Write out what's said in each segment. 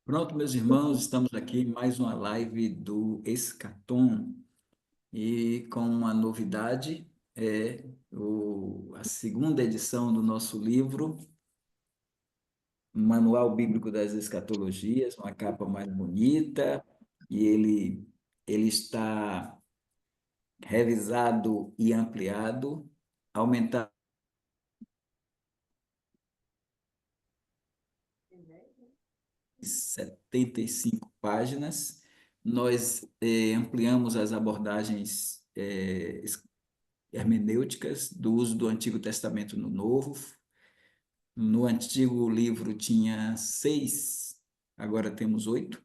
Pronto, meus irmãos, estamos aqui em mais uma live do Escatom e com uma novidade, a segunda edição do nosso livro, Manual Bíblico das Escatologias, uma capa mais bonita, e ele está revisado e ampliado, aumentado 75 páginas. Nós ampliamos as abordagens hermenêuticas do uso do Antigo Testamento no Novo. No antigo livro tinha 6, agora temos 8.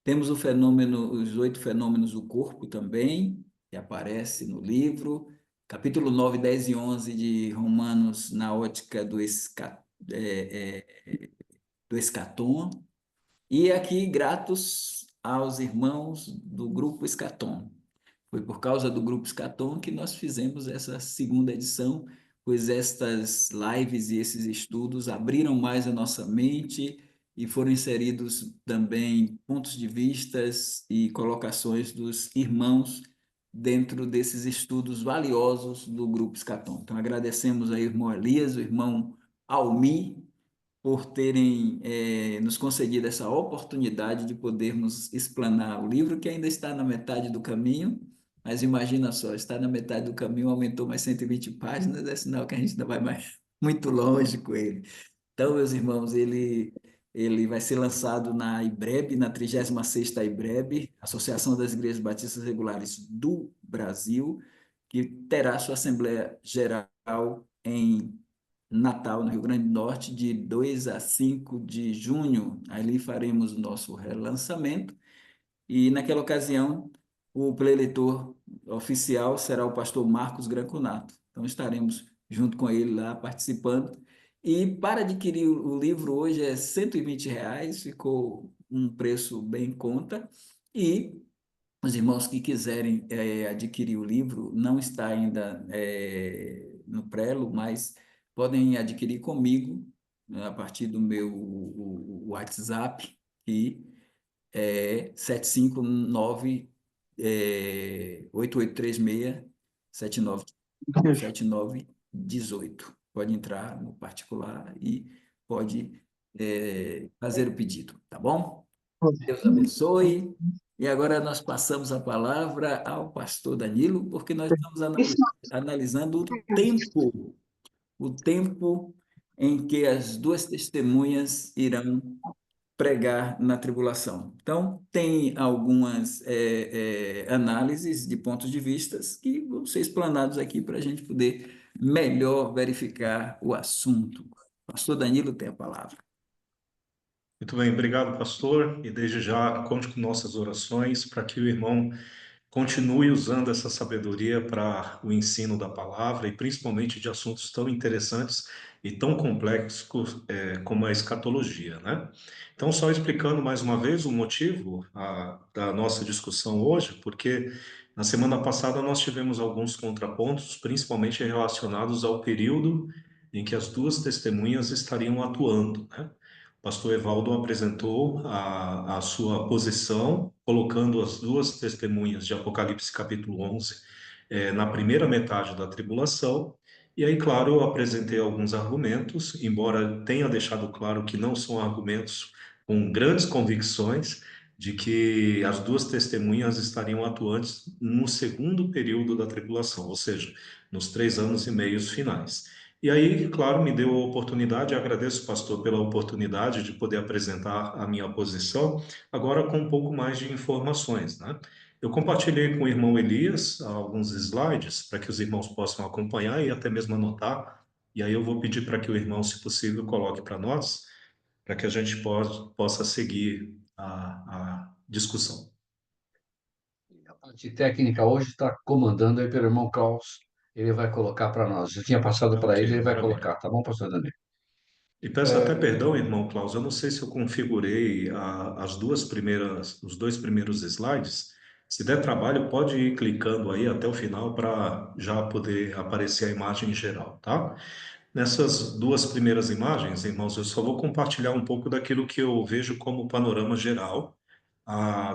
Temos o fenômeno, os 8 fenômenos do corpo também, que aparece no livro. Capítulo 9, 10 e 11 de Romanos na ótica é, do escatom. E aqui, gratos aos irmãos do Grupo Escatom. Foi por causa do Grupo Escatom que nós fizemos essa segunda edição, pois estas lives e esses estudos abriram mais a nossa mente e foram inseridos também pontos de vistas e colocações dos irmãos dentro desses estudos valiosos do Grupo Escatom. Então, agradecemos ao irmão Elias, o irmão Almi, por terem nos concedido essa oportunidade de podermos explanar o livro, que ainda está na metade do caminho, mas imagina só, está na metade do caminho, aumentou mais 120 páginas, é sinal que a gente ainda vai mais, muito longe com ele. Então, meus irmãos, ele vai ser lançado na IBREB, na 36ª IBREB, Associação das Igrejas Batistas Regulares do Brasil, que terá sua Assembleia Geral em Natal, no Rio Grande do Norte, de 2 a 5 de junho. Ali faremos o nosso relançamento e, naquela ocasião, o preletor oficial será o pastor Marcos Granconato. Então, estaremos junto com ele lá participando. E para adquirir o livro hoje é R$ 120, ficou um preço bem em conta. E os irmãos que quiserem adquirir o livro, não está ainda no prelo, mas podem adquirir comigo, né, a partir do meu o WhatsApp, que é 759 8836 79 7918. Pode entrar no particular e pode fazer o pedido, tá bom? Deus abençoe. E agora nós passamos a palavra ao pastor Danilo, porque nós estamos analisando o tempo em que as duas testemunhas irão pregar na tribulação. Então, tem algumas análises de pontos de vistas que vão ser explanados aqui para a gente poder melhor verificar o assunto. Pastor Danilo tem a palavra. Muito bem, obrigado, pastor. E desde já, conte com nossas orações para que o irmão continue usando essa sabedoria para o ensino da palavra e principalmente de assuntos tão interessantes e tão complexos como a escatologia, né? Então, só explicando mais uma vez o motivo da nossa discussão hoje, porque na semana passada nós tivemos alguns contrapontos, principalmente relacionados ao período em que as duas testemunhas estariam atuando, né? O pastor Evaldo apresentou a sua posição, colocando as duas testemunhas de Apocalipse capítulo 11 na primeira metade da tribulação. E aí, claro, eu apresentei alguns argumentos, embora tenha deixado claro que não são argumentos com grandes convicções de que as duas testemunhas estariam atuantes no segundo período da tribulação, ou seja, nos 3 anos e meio finais. E aí, claro, me deu a oportunidade, agradeço, pastor, pela oportunidade de poder apresentar a minha posição, agora com um pouco mais de informações, né? Eu compartilhei com o irmão Elias alguns slides para que os irmãos possam acompanhar e até mesmo anotar, e aí eu vou pedir para que o irmão, se possível, coloque para nós, para que a gente possa seguir a discussão. A parte técnica hoje está comandando aí pelo irmão Klaus. Ele vai colocar para nós. Eu tinha passado para Ok, ele, ele vai maravilha. colocar, tá bom, pastor Daniel? E peço até perdão, irmão Klaus, eu não sei se eu configurei os dois primeiros slides. Se der trabalho, pode ir clicando aí até o final para já poder aparecer a imagem em geral, tá? Nessas duas primeiras imagens, irmãos, eu só vou compartilhar um pouco daquilo que eu vejo como panorama geral,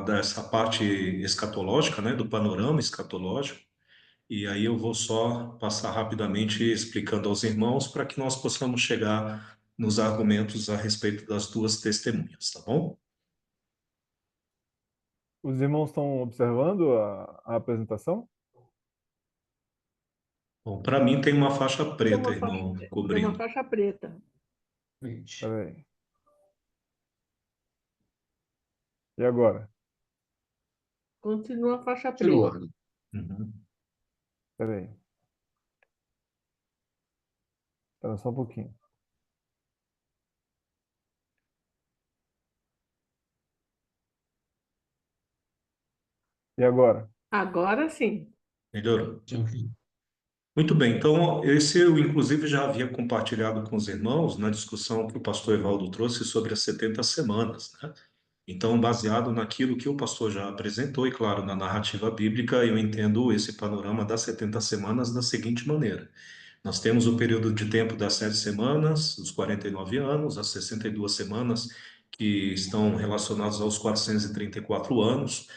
dessa parte escatológica, né, do panorama escatológico, e aí eu vou só passar rapidamente explicando aos irmãos para que nós possamos chegar nos argumentos a respeito das duas testemunhas, tá bom? Os irmãos estão observando a apresentação? Bom, para mim tem uma faixa Tem preta, uma faixa, irmão, tem uma cobrindo. faixa preta. Espera aí. E agora? Continua a faixa preta. Continuando. Uhum. Espera aí. Espera só um pouquinho. E agora? Agora sim. Melhorou. Ok. Muito bem, então esse eu inclusive já havia compartilhado com os irmãos na discussão que o pastor Evaldo trouxe sobre as 70 semanas, né? Então, baseado naquilo que o pastor já apresentou, e claro, na narrativa bíblica, eu entendo esse panorama das 70 semanas da seguinte maneira. Nós temos o período de tempo das 7 semanas, os 49 anos, as 62 semanas, que estão relacionadas aos 434 anos,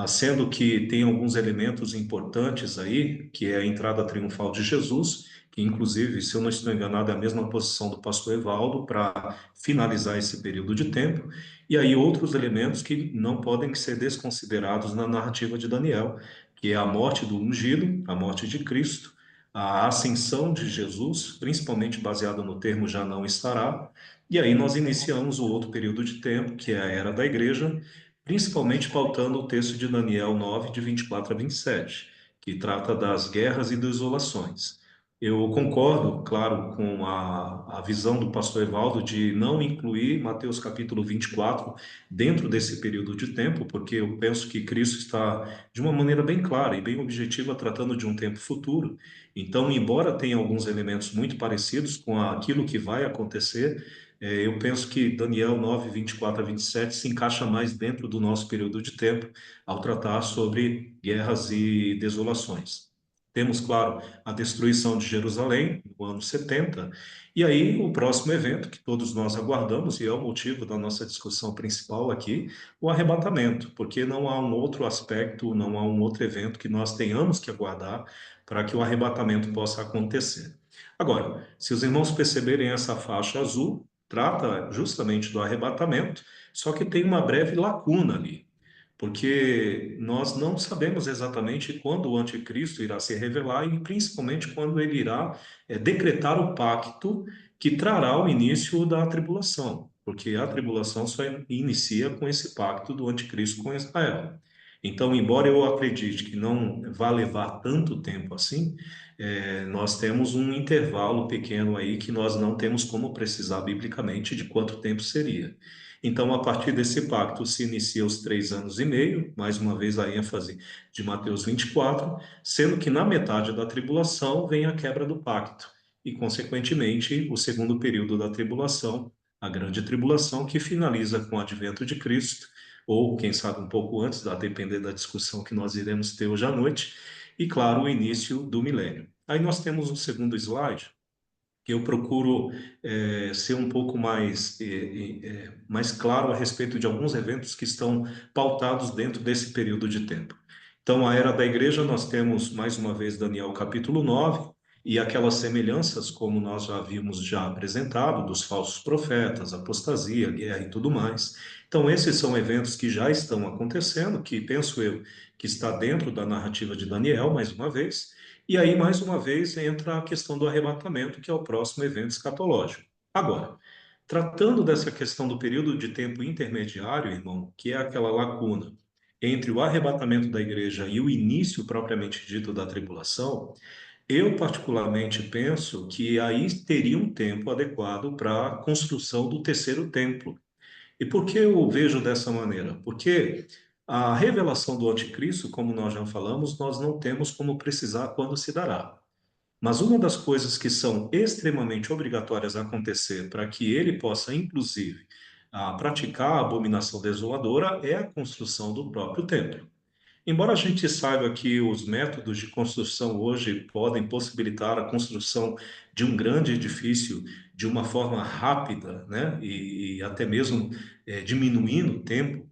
sendo que tem alguns elementos importantes aí, que é a entrada triunfal de Jesus, que inclusive, se eu não estou enganado, é a mesma posição do pastor Evaldo para finalizar esse período de tempo, e aí outros elementos que não podem ser desconsiderados na narrativa de Daniel, que é a morte do ungido, a morte de Cristo, a ascensão de Jesus, principalmente baseada no termo já não estará, e aí nós iniciamos o outro período de tempo, que é a era da igreja, principalmente pautando o texto de Daniel 9, de 24 a 27, que trata das guerras e desolações. Eu concordo, claro, com a visão do pastor Evaldo de não incluir Mateus capítulo 24 dentro desse período de tempo, porque eu penso que Cristo está, de uma maneira bem clara e bem objetiva, tratando de um tempo futuro. Então, embora tenha alguns elementos muito parecidos com aquilo que vai acontecer, eu penso que Daniel 9, 24 a 27 se encaixa mais dentro do nosso período de tempo ao tratar sobre guerras e desolações. Temos, claro, a destruição de Jerusalém no ano 70, e aí o próximo evento que todos nós aguardamos, e é o motivo da nossa discussão principal aqui, o arrebatamento, porque não há um outro aspecto, não há um outro evento que nós tenhamos que aguardar para que o arrebatamento possa acontecer. Agora, se os irmãos perceberem essa faixa azul, trata justamente do arrebatamento, só que tem uma breve lacuna ali, porque nós não sabemos exatamente quando o anticristo irá se revelar e principalmente quando ele irá decretar o pacto que trará o início da tribulação, porque a tribulação só inicia com esse pacto do anticristo com Israel. Então, embora eu acredite que não vá levar tanto tempo assim, nós temos um intervalo pequeno aí que nós não temos como precisar biblicamente de quanto tempo seria. Então, a partir desse pacto se inicia os 3 anos e meio, mais uma vez a ênfase de Mateus 24, sendo que na metade da tribulação vem a quebra do pacto e, consequentemente, o segundo período da tribulação, a grande tribulação, que finaliza com o advento de Cristo, ou quem sabe um pouco antes, a depender da discussão que nós iremos ter hoje à noite, e, claro, o início do milênio. Aí nós temos um segundo slide, que eu procuro ser um pouco mais claro a respeito de alguns eventos que estão pautados dentro desse período de tempo. Então, a era da igreja, nós temos, mais uma vez, Daniel capítulo 9, e aquelas semelhanças, como nós já havíamos já apresentado, dos falsos profetas, apostasia, guerra e tudo mais. Então, esses são eventos que já estão acontecendo, que penso eu que está dentro da narrativa de Daniel, mais uma vez, e aí, mais uma vez, entra a questão do arrebatamento, que é o próximo evento escatológico. Agora, tratando dessa questão do período de tempo intermediário, irmão, que é aquela lacuna entre o arrebatamento da igreja e o início propriamente dito da tribulação, eu particularmente penso que aí teria um tempo adequado para a construção do terceiro templo. E por que eu vejo dessa maneira? Porque a revelação do anticristo, como nós já falamos, nós não temos como precisar quando se dará. Mas uma das coisas que são extremamente obrigatórias a acontecer para que ele possa, inclusive, praticar a abominação desoladora é a construção do próprio templo. Embora a gente saiba que os métodos de construção hoje podem possibilitar a construção de um grande edifício de uma forma rápida, né, e até mesmo diminuindo o tempo,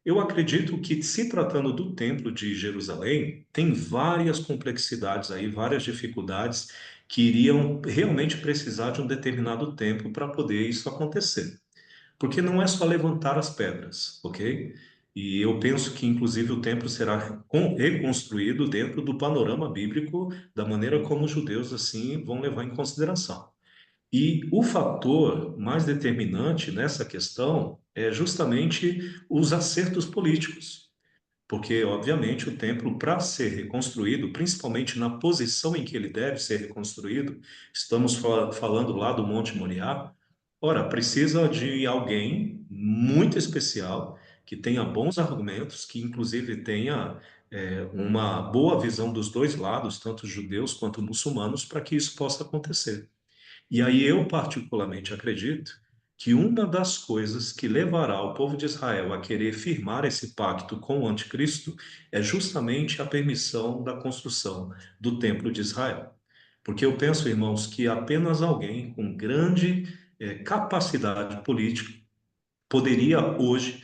eu acredito que, se tratando do Templo de Jerusalém, tem várias complexidades aí, várias dificuldades que iriam realmente precisar de um determinado tempo para poder isso acontecer. Porque não é só levantar as pedras, ok? E eu penso que, inclusive, o templo será reconstruído dentro do panorama bíblico, da maneira como os judeus, assim, vão levar em consideração. E o fator mais determinante nessa questão é justamente os acertos políticos. Porque, obviamente, o templo, para ser reconstruído, principalmente na posição em que ele deve ser reconstruído, estamos falando lá do Monte Moriá, ora, precisa de alguém muito especial, que tenha bons argumentos, que inclusive tenha uma boa visão dos dois lados, tanto judeus quanto muçulmanos, para que isso possa acontecer. E aí eu particularmente acredito que uma das coisas que levará o povo de Israel a querer firmar esse pacto com o anticristo é justamente a permissão da construção do templo de Israel. Porque eu penso, irmãos, que apenas alguém com grande capacidade política poderia hoje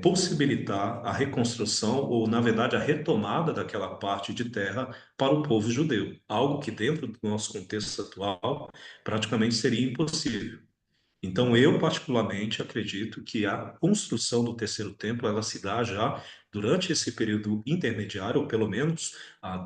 possibilitar a reconstrução ou, na verdade, a retomada daquela parte de terra para o povo judeu, algo que dentro do nosso contexto atual praticamente seria impossível. Então, eu particularmente acredito que a construção do terceiro templo ela se dá já durante esse período intermediário, ou pelo menos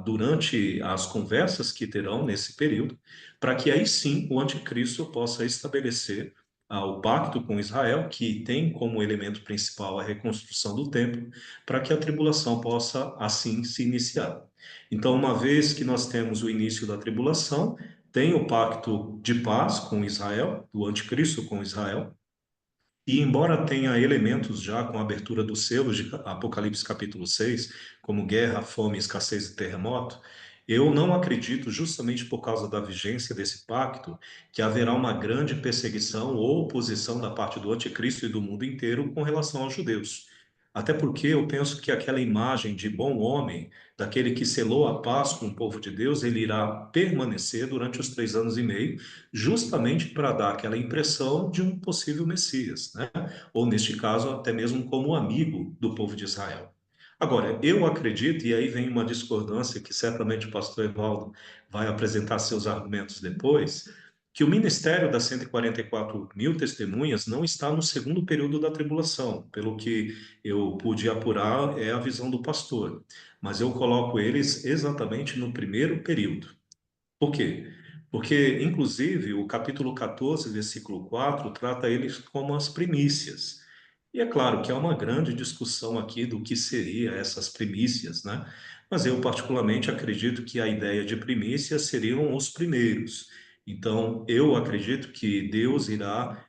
durante as conversas que terão nesse período, para que aí sim o anticristo possa estabelecer o pacto com Israel, que tem como elemento principal a reconstrução do templo, para que a tribulação possa assim se iniciar. Então, uma vez que nós temos o início da tribulação, tem o pacto de paz com Israel, do anticristo com Israel, e embora tenha elementos já com a abertura dos selos de Apocalipse capítulo 6, como guerra, fome, escassez e terremoto, eu não acredito, justamente por causa da vigência desse pacto, que haverá uma grande perseguição ou oposição da parte do anticristo e do mundo inteiro com relação aos judeus. Até porque eu penso que aquela imagem de bom homem, daquele que selou a paz com o povo de Deus, ele irá permanecer durante os 3 anos e meio, justamente para dar aquela impressão de um possível Messias, né? Ou, neste caso, até mesmo como amigo do povo de Israel. Agora, eu acredito, e aí vem uma discordância que certamente o pastor Evaldo vai apresentar seus argumentos depois, que o ministério das 144 mil testemunhas não está no segundo período da tribulação. Pelo que eu pude apurar, é a visão do pastor. Mas eu coloco eles exatamente no primeiro período. Por quê? Porque, inclusive, o capítulo 14, versículo 4, trata eles como as primícias. E é claro que há uma grande discussão aqui do que seria essas primícias, né? Mas eu particularmente acredito que a ideia de primícias seriam os primeiros. Então, eu acredito que Deus irá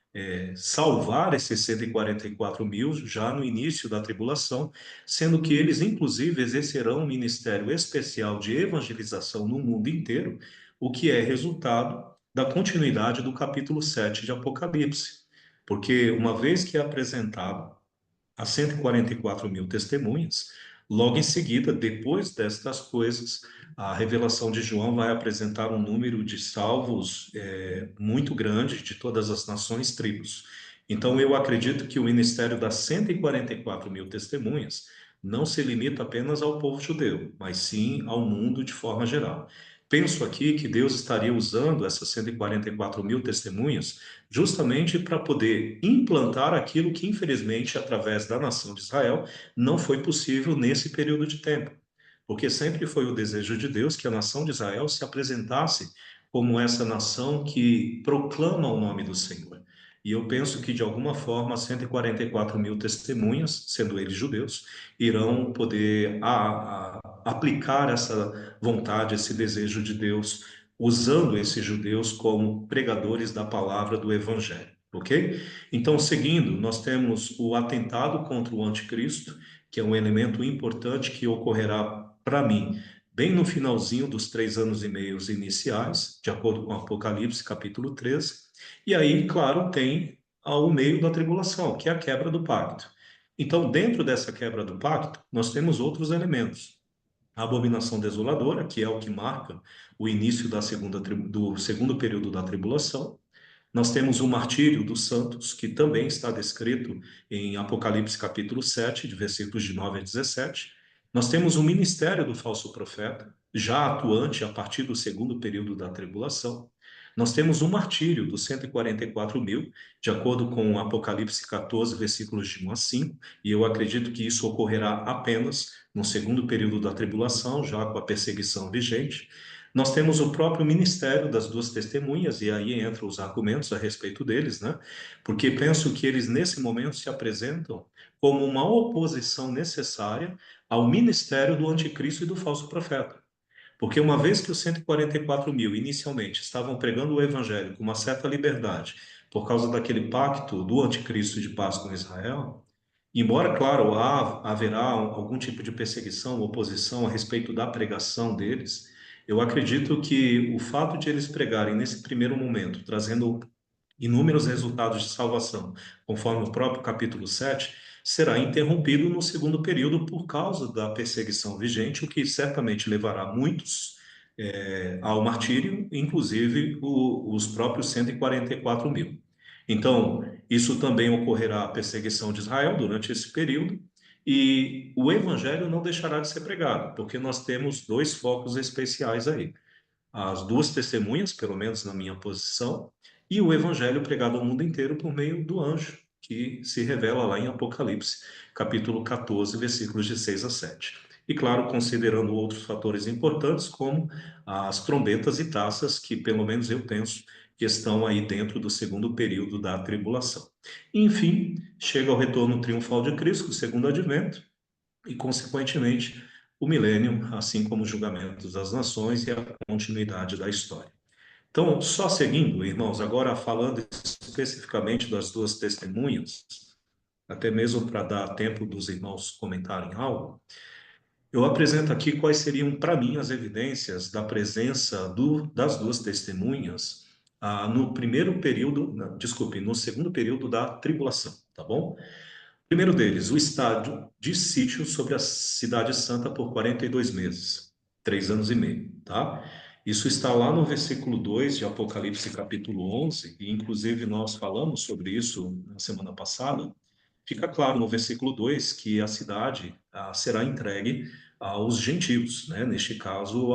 salvar esses 144 mil já no início da tribulação, sendo que eles, inclusive, exercerão um ministério especial de evangelização no mundo inteiro, o que é resultado da continuidade do capítulo 7 de Apocalipse. Porque uma vez que é apresentado a 144 mil testemunhas, logo em seguida, depois destas coisas, a revelação de João vai apresentar um número de salvos muito grande de todas as nações, tribos. Então, eu acredito que o ministério das 144 mil testemunhas não se limita apenas ao povo judeu, mas sim ao mundo de forma geral. Penso aqui que Deus estaria usando essas 144 mil testemunhas justamente para poder implantar aquilo que, infelizmente, através da nação de Israel, não foi possível nesse período de tempo. Porque sempre foi o desejo de Deus que a nação de Israel se apresentasse como essa nação que proclama o nome do Senhor. E eu penso que, de alguma forma, 144 mil testemunhas, sendo eles judeus, irão poder aplicar essa vontade, esse desejo de Deus, usando esses judeus como pregadores da palavra do Evangelho, ok? Então, seguindo, nós temos o atentado contra o anticristo, que é um elemento importante que ocorrerá, para mim, bem no finalzinho dos 3 anos e meio iniciais, de acordo com Apocalipse, capítulo 13. E aí, claro, tem ao meio da tribulação, que é a quebra do pacto. Então, dentro dessa quebra do pacto, nós temos outros elementos. A abominação desoladora, que é o que marca o início do segundo período da tribulação. Nós temos o martírio dos santos, que também está descrito em Apocalipse capítulo 7, de versículos de 9 a 17. Nós temos o ministério do falso profeta, já atuante a partir do segundo período da tribulação. Nós temos o martírio dos 144 mil, de acordo com Apocalipse 14, versículos de 1 a 5, e eu acredito que isso ocorrerá apenas no segundo período da tribulação, já com a perseguição vigente. Nós temos o próprio ministério das duas testemunhas, e aí entram os argumentos a respeito deles, né? Porque penso que eles, nesse momento, se apresentam como uma oposição necessária ao ministério do anticristo e do falso profeta. Porque uma vez que os 144 mil, inicialmente, estavam pregando o evangelho com uma certa liberdade, por causa daquele pacto do anticristo de paz com Israel, embora, claro, haverá algum tipo de perseguição, oposição a respeito da pregação deles, eu acredito que o fato de eles pregarem nesse primeiro momento, trazendo inúmeros resultados de salvação, conforme o próprio capítulo 7, será interrompido no segundo período por causa da perseguição vigente, o que certamente levará muitos ao martírio, inclusive os próprios 144 mil. Então, isso também ocorrerá a perseguição de Israel durante esse período, e o evangelho não deixará de ser pregado, porque nós temos dois focos especiais aí: as duas testemunhas, pelo menos na minha posição, e o evangelho pregado ao mundo inteiro por meio do anjo, que se revela lá em Apocalipse, capítulo 14, versículos de 6 a 7. E claro, considerando outros fatores importantes, como as trombetas e taças, que pelo menos eu penso que estão aí dentro do segundo período da tribulação. Enfim, chega o retorno triunfal de Cristo, o segundo advento, e, consequentemente, o milênio, assim como os julgamentos das nações e a continuidade da história. Então, só seguindo, irmãos, agora falando especificamente das duas testemunhas, até mesmo para dar tempo dos irmãos comentarem algo, eu apresento aqui quais seriam, para mim, as evidências da presença das duas testemunhas no primeiro período, desculpe, no segundo período da tribulação, tá bom? Primeiro deles, o estádio de sítio sobre a Cidade Santa por 42 meses, 3 anos e meio, tá? Isso está lá no versículo 2 de Apocalipse, capítulo 11, e inclusive nós falamos sobre isso na semana passada. Fica claro no versículo 2 que a cidade será entregue aos gentios, né? Neste caso,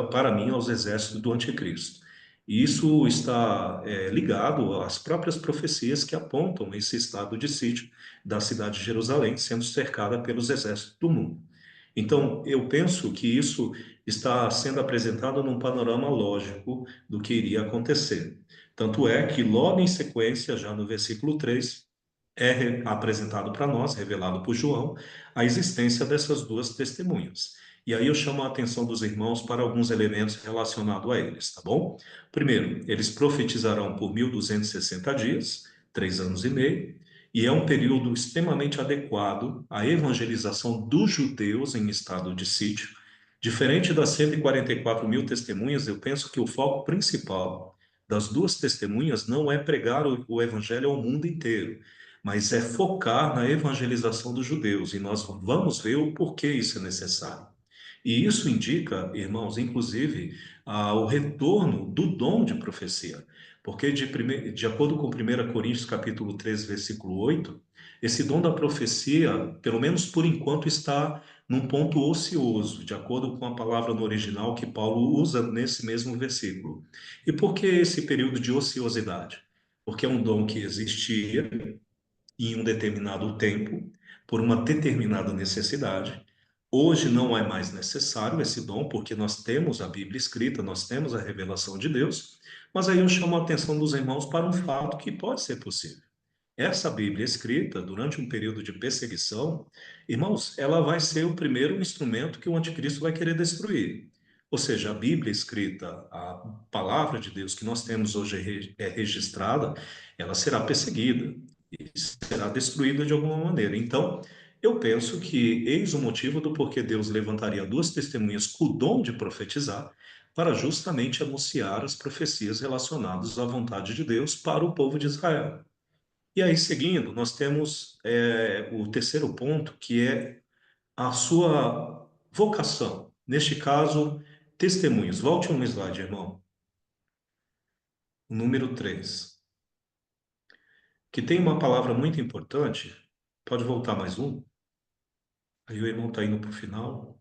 para mim, aos exércitos do anticristo. E isso está ligado às próprias profecias que apontam esse estado de sítio da cidade de Jerusalém sendo cercada pelos exércitos do mundo. Então, eu penso que isso está sendo apresentado num panorama lógico do que iria acontecer. Tanto é que, logo em sequência, já no versículo 3, apresentado para nós, revelado por João, a existência dessas duas testemunhas. E aí eu chamo a atenção dos irmãos para alguns elementos relacionados a eles, tá bom? Primeiro, eles profetizarão por 1260 dias, 3 anos e meio, e é um período extremamente adequado à evangelização dos judeus em estado de sítio. Diferente das 144 mil testemunhas, eu penso que o foco principal das duas testemunhas não é pregar o evangelho ao mundo inteiro, mas é focar na evangelização dos judeus, e nós vamos ver o porquê isso é necessário. E isso indica, irmãos, inclusive, o retorno do dom de profecia, porque de acordo com 1 Coríntios capítulo 13, versículo 8, esse dom da profecia, pelo menos por enquanto, está num ponto ocioso, de acordo com a palavra no original que Paulo usa nesse mesmo versículo. E por que esse período de ociosidade? Porque é um dom que existia em um determinado tempo, por uma determinada necessidade. Hoje não é mais necessário esse dom, porque nós temos a Bíblia escrita, nós temos a revelação de Deus, mas aí eu chamo a atenção dos irmãos para um fato que pode ser possível. Essa Bíblia escrita durante um período de perseguição, irmãos, ela vai ser o primeiro instrumento que o anticristo vai querer destruir. Ou seja, a Bíblia escrita, a palavra de Deus que nós temos hoje é registrada, ela será perseguida e será destruída de alguma maneira. Então, eu penso que eis o motivo do porquê Deus levantaria duas testemunhas com o dom de profetizar, para justamente anunciar as profecias relacionadas à vontade de Deus para o povo de Israel. E aí, seguindo, nós temos o terceiro ponto, que é a sua vocação. Neste caso, testemunhos. Volte um slide, irmão. Número 3, que tem uma palavra muito importante. Pode voltar mais um? Aí o irmão está indo para o final.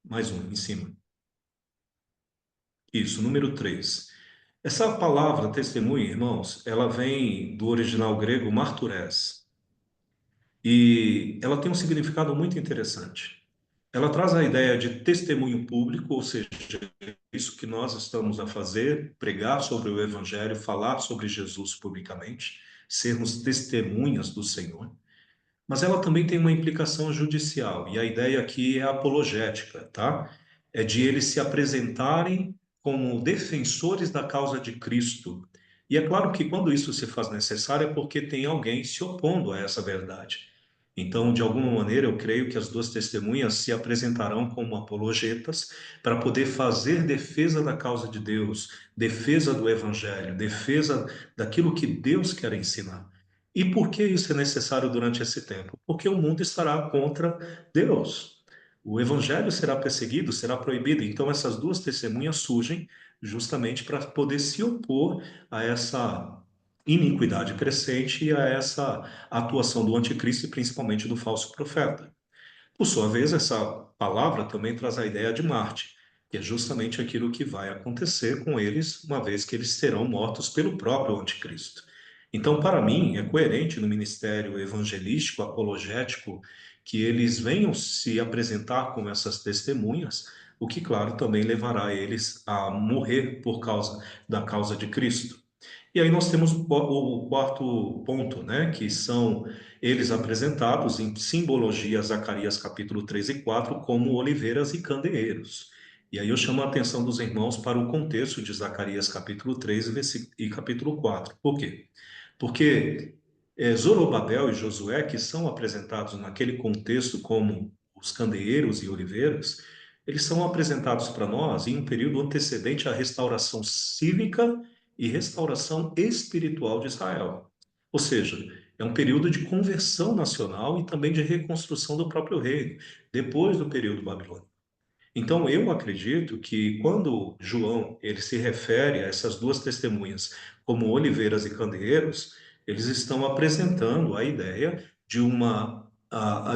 Mais um, em cima. Isso, número 3. Essa palavra testemunha, irmãos, ela vem do original grego marturés. E ela tem um significado muito interessante. Ela traz a ideia de testemunho público, ou seja, isso que nós estamos a fazer, pregar sobre o Evangelho, falar sobre Jesus publicamente, sermos testemunhas do Senhor. Mas ela também tem uma implicação judicial, e a ideia aqui é apologética, tá? É de eles se apresentarem como defensores da causa de Cristo. E é claro que quando isso se faz necessário é porque tem alguém se opondo a essa verdade. Então, de alguma maneira, eu creio que as duas testemunhas se apresentarão como apologetas para poder fazer defesa da causa de Deus, defesa do Evangelho, defesa daquilo que Deus quer ensinar. E por que isso é necessário durante esse tempo? Porque o mundo estará contra Deus. O evangelho será perseguido, será proibido. Então, essas duas testemunhas surgem justamente para poder se opor a essa iniquidade crescente e a essa atuação do anticristo e principalmente do falso profeta. Por sua vez, essa palavra também traz a ideia de Marte, que é justamente aquilo que vai acontecer com eles, uma vez que eles serão mortos pelo próprio anticristo. Então, para mim, é coerente no ministério evangelístico, apologético, que eles venham se apresentar como essas testemunhas, o que, claro, também levará eles a morrer por causa da causa de Cristo. E aí nós temos o quarto ponto, né, que são eles apresentados em simbologia, Zacarias capítulo 3 e 4, como oliveiras e candeeiros. E aí eu chamo a atenção dos irmãos para o contexto de Zacarias capítulo 3 e capítulo 4. Por quê? Porque Zorobabel e Josué, que são apresentados naquele contexto como os candeeiros e oliveiras, eles são apresentados para nós em um período antecedente à restauração cívica e restauração espiritual de Israel. Ou seja, é um período de conversão nacional e também de reconstrução do próprio reino, depois do período babilônico. Então, eu acredito que quando João ele se refere a essas duas testemunhas como oliveiras e candeeiros, eles estão apresentando a ideia de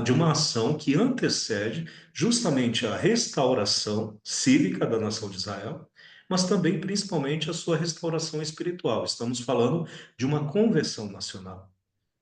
de uma ação que antecede justamente a restauração cívica da nação de Israel, mas também, principalmente, a sua restauração espiritual. Estamos falando de uma conversão nacional.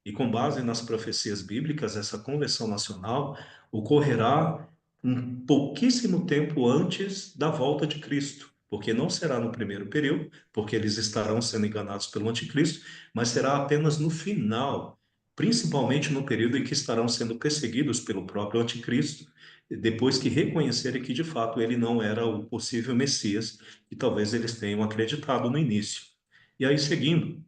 E com base nas profecias bíblicas, essa conversão nacional ocorrerá um pouquíssimo tempo antes da volta de Cristo, porque não será no primeiro período, porque eles estarão sendo enganados pelo anticristo, mas será apenas no final, principalmente no período em que estarão sendo perseguidos pelo próprio anticristo, depois que reconhecerem que de fato ele não era o possível Messias, e talvez eles tenham acreditado no início. E aí, seguindo,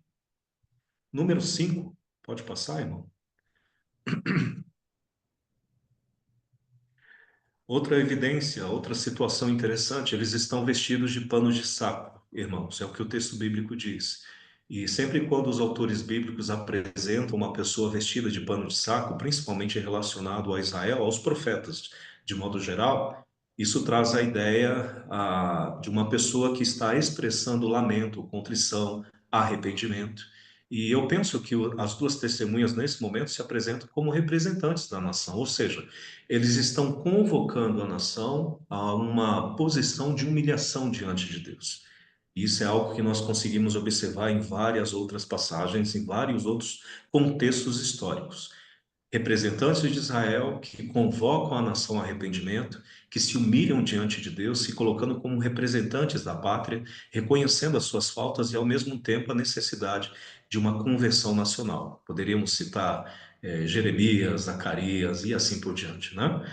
número 5, pode passar, irmão? Outra evidência, outra situação interessante, eles estão vestidos de panos de saco, irmãos, é o que o texto bíblico diz. E sempre quando os autores bíblicos apresentam uma pessoa vestida de pano de saco, principalmente relacionado a Israel, aos profetas, de modo geral, isso traz a ideia de uma pessoa que está expressando lamento, contrição, arrependimento. E eu penso que as duas testemunhas, nesse momento, se apresentam como representantes da nação, ou seja, eles estão convocando a nação a uma posição de humilhação diante de Deus. Isso é algo que nós conseguimos observar em várias outras passagens, em vários outros contextos históricos. Representantes de Israel que convocam a nação a arrependimento, que se humilham diante de Deus, se colocando como representantes da pátria, reconhecendo as suas faltas e, ao mesmo tempo, a necessidade de uma conversão nacional. Poderíamos citar Jeremias, Zacarias e assim por diante, né?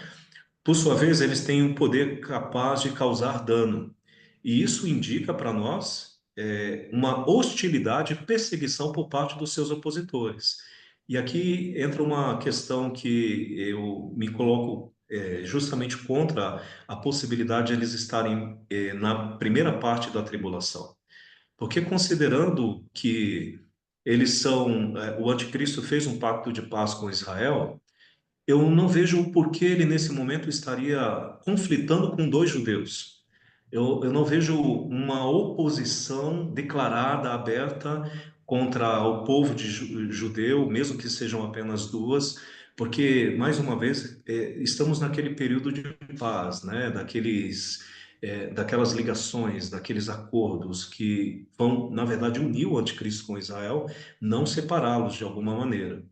Por sua vez, eles têm um poder capaz de causar dano. E isso indica para nós uma hostilidade e perseguição por parte dos seus opositores. E aqui entra uma questão que eu me coloco justamente contra a possibilidade de eles estarem na primeira parte da tribulação. Porque considerando que o anticristo fez um pacto de paz com Israel. Eu não vejo o porquê ele, nesse momento, estaria conflitando com dois judeus. Eu não vejo uma oposição declarada, aberta contra o povo judeu, mesmo que sejam apenas duas, porque, mais uma vez, estamos naquele período de paz, né? Daquelas ligações, daqueles acordos que vão, na verdade, unir o anticristo com Israel, não separá-los de alguma maneira.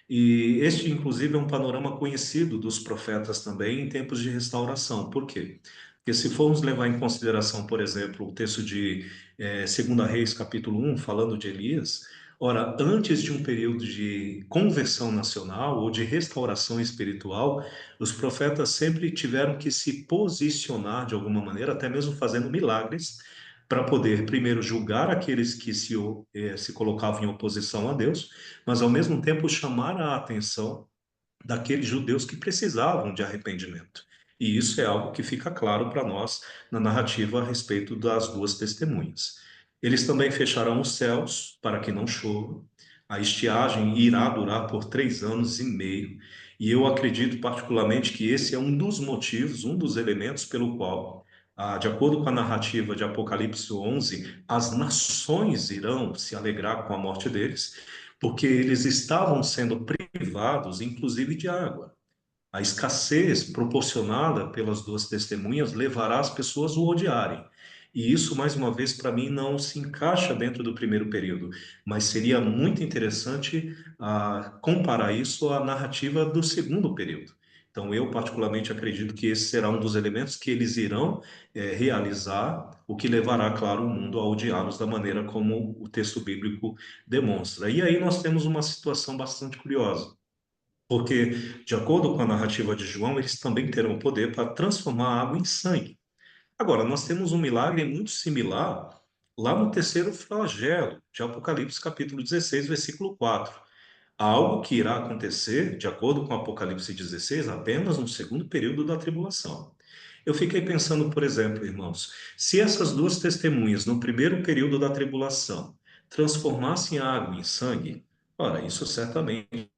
E este, inclusive, é um panorama conhecido dos profetas também em tempos de restauração. Por quê? Porque se formos levar em consideração, por exemplo, o texto de 2 Reis, capítulo 1, falando de Elias, ora, antes de um período de conversão nacional ou de restauração espiritual, os profetas sempre tiveram que se posicionar de alguma maneira, até mesmo fazendo milagres, para poder, primeiro, julgar aqueles que se colocavam em oposição a Deus, mas ao mesmo tempo chamar a atenção daqueles judeus que precisavam de arrependimento. E isso é algo que fica claro para nós na narrativa a respeito das duas testemunhas. Eles também fecharão os céus para que não chova. A estiagem irá durar por 3 anos e meio. E eu acredito particularmente que esse é um dos motivos, um dos elementos pelo qual, de acordo com a narrativa de Apocalipse 11, as nações irão se alegrar com a morte deles, porque eles estavam sendo privados, inclusive, de água. A escassez proporcionada pelas duas testemunhas levará as pessoas a o odiarem. E isso, mais uma vez, para mim, não se encaixa dentro do primeiro período, mas seria muito interessante comparar isso à narrativa do segundo período. Então, eu particularmente acredito que esse será um dos elementos que eles irão realizar, o que levará, claro, o mundo a odiá-los da maneira como o texto bíblico demonstra. E aí nós temos uma situação bastante curiosa. Porque, de acordo com a narrativa de João, eles também terão o poder para transformar a água em sangue. Agora, nós temos um milagre muito similar lá no terceiro flagelo de Apocalipse, capítulo 16, versículo 4. Algo que irá acontecer, de acordo com Apocalipse 16, apenas no segundo período da tribulação. Eu fiquei pensando, por exemplo, irmãos, se essas duas testemunhas no primeiro período da tribulação transformassem a água em sangue, ora, isso certamente